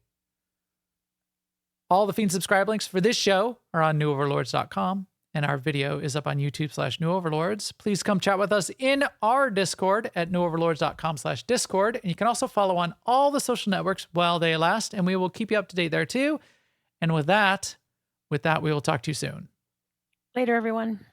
[SPEAKER 1] All the Fiend subscribe links for this show are on newoverlords.com, and our video is up on YouTube/newoverlords. Please come chat with us in our Discord at newoverlords.com/Discord. And you can also follow on all the social networks while they last, and we will keep you up to date there too. And with that, we will talk to you soon.
[SPEAKER 2] Later, everyone.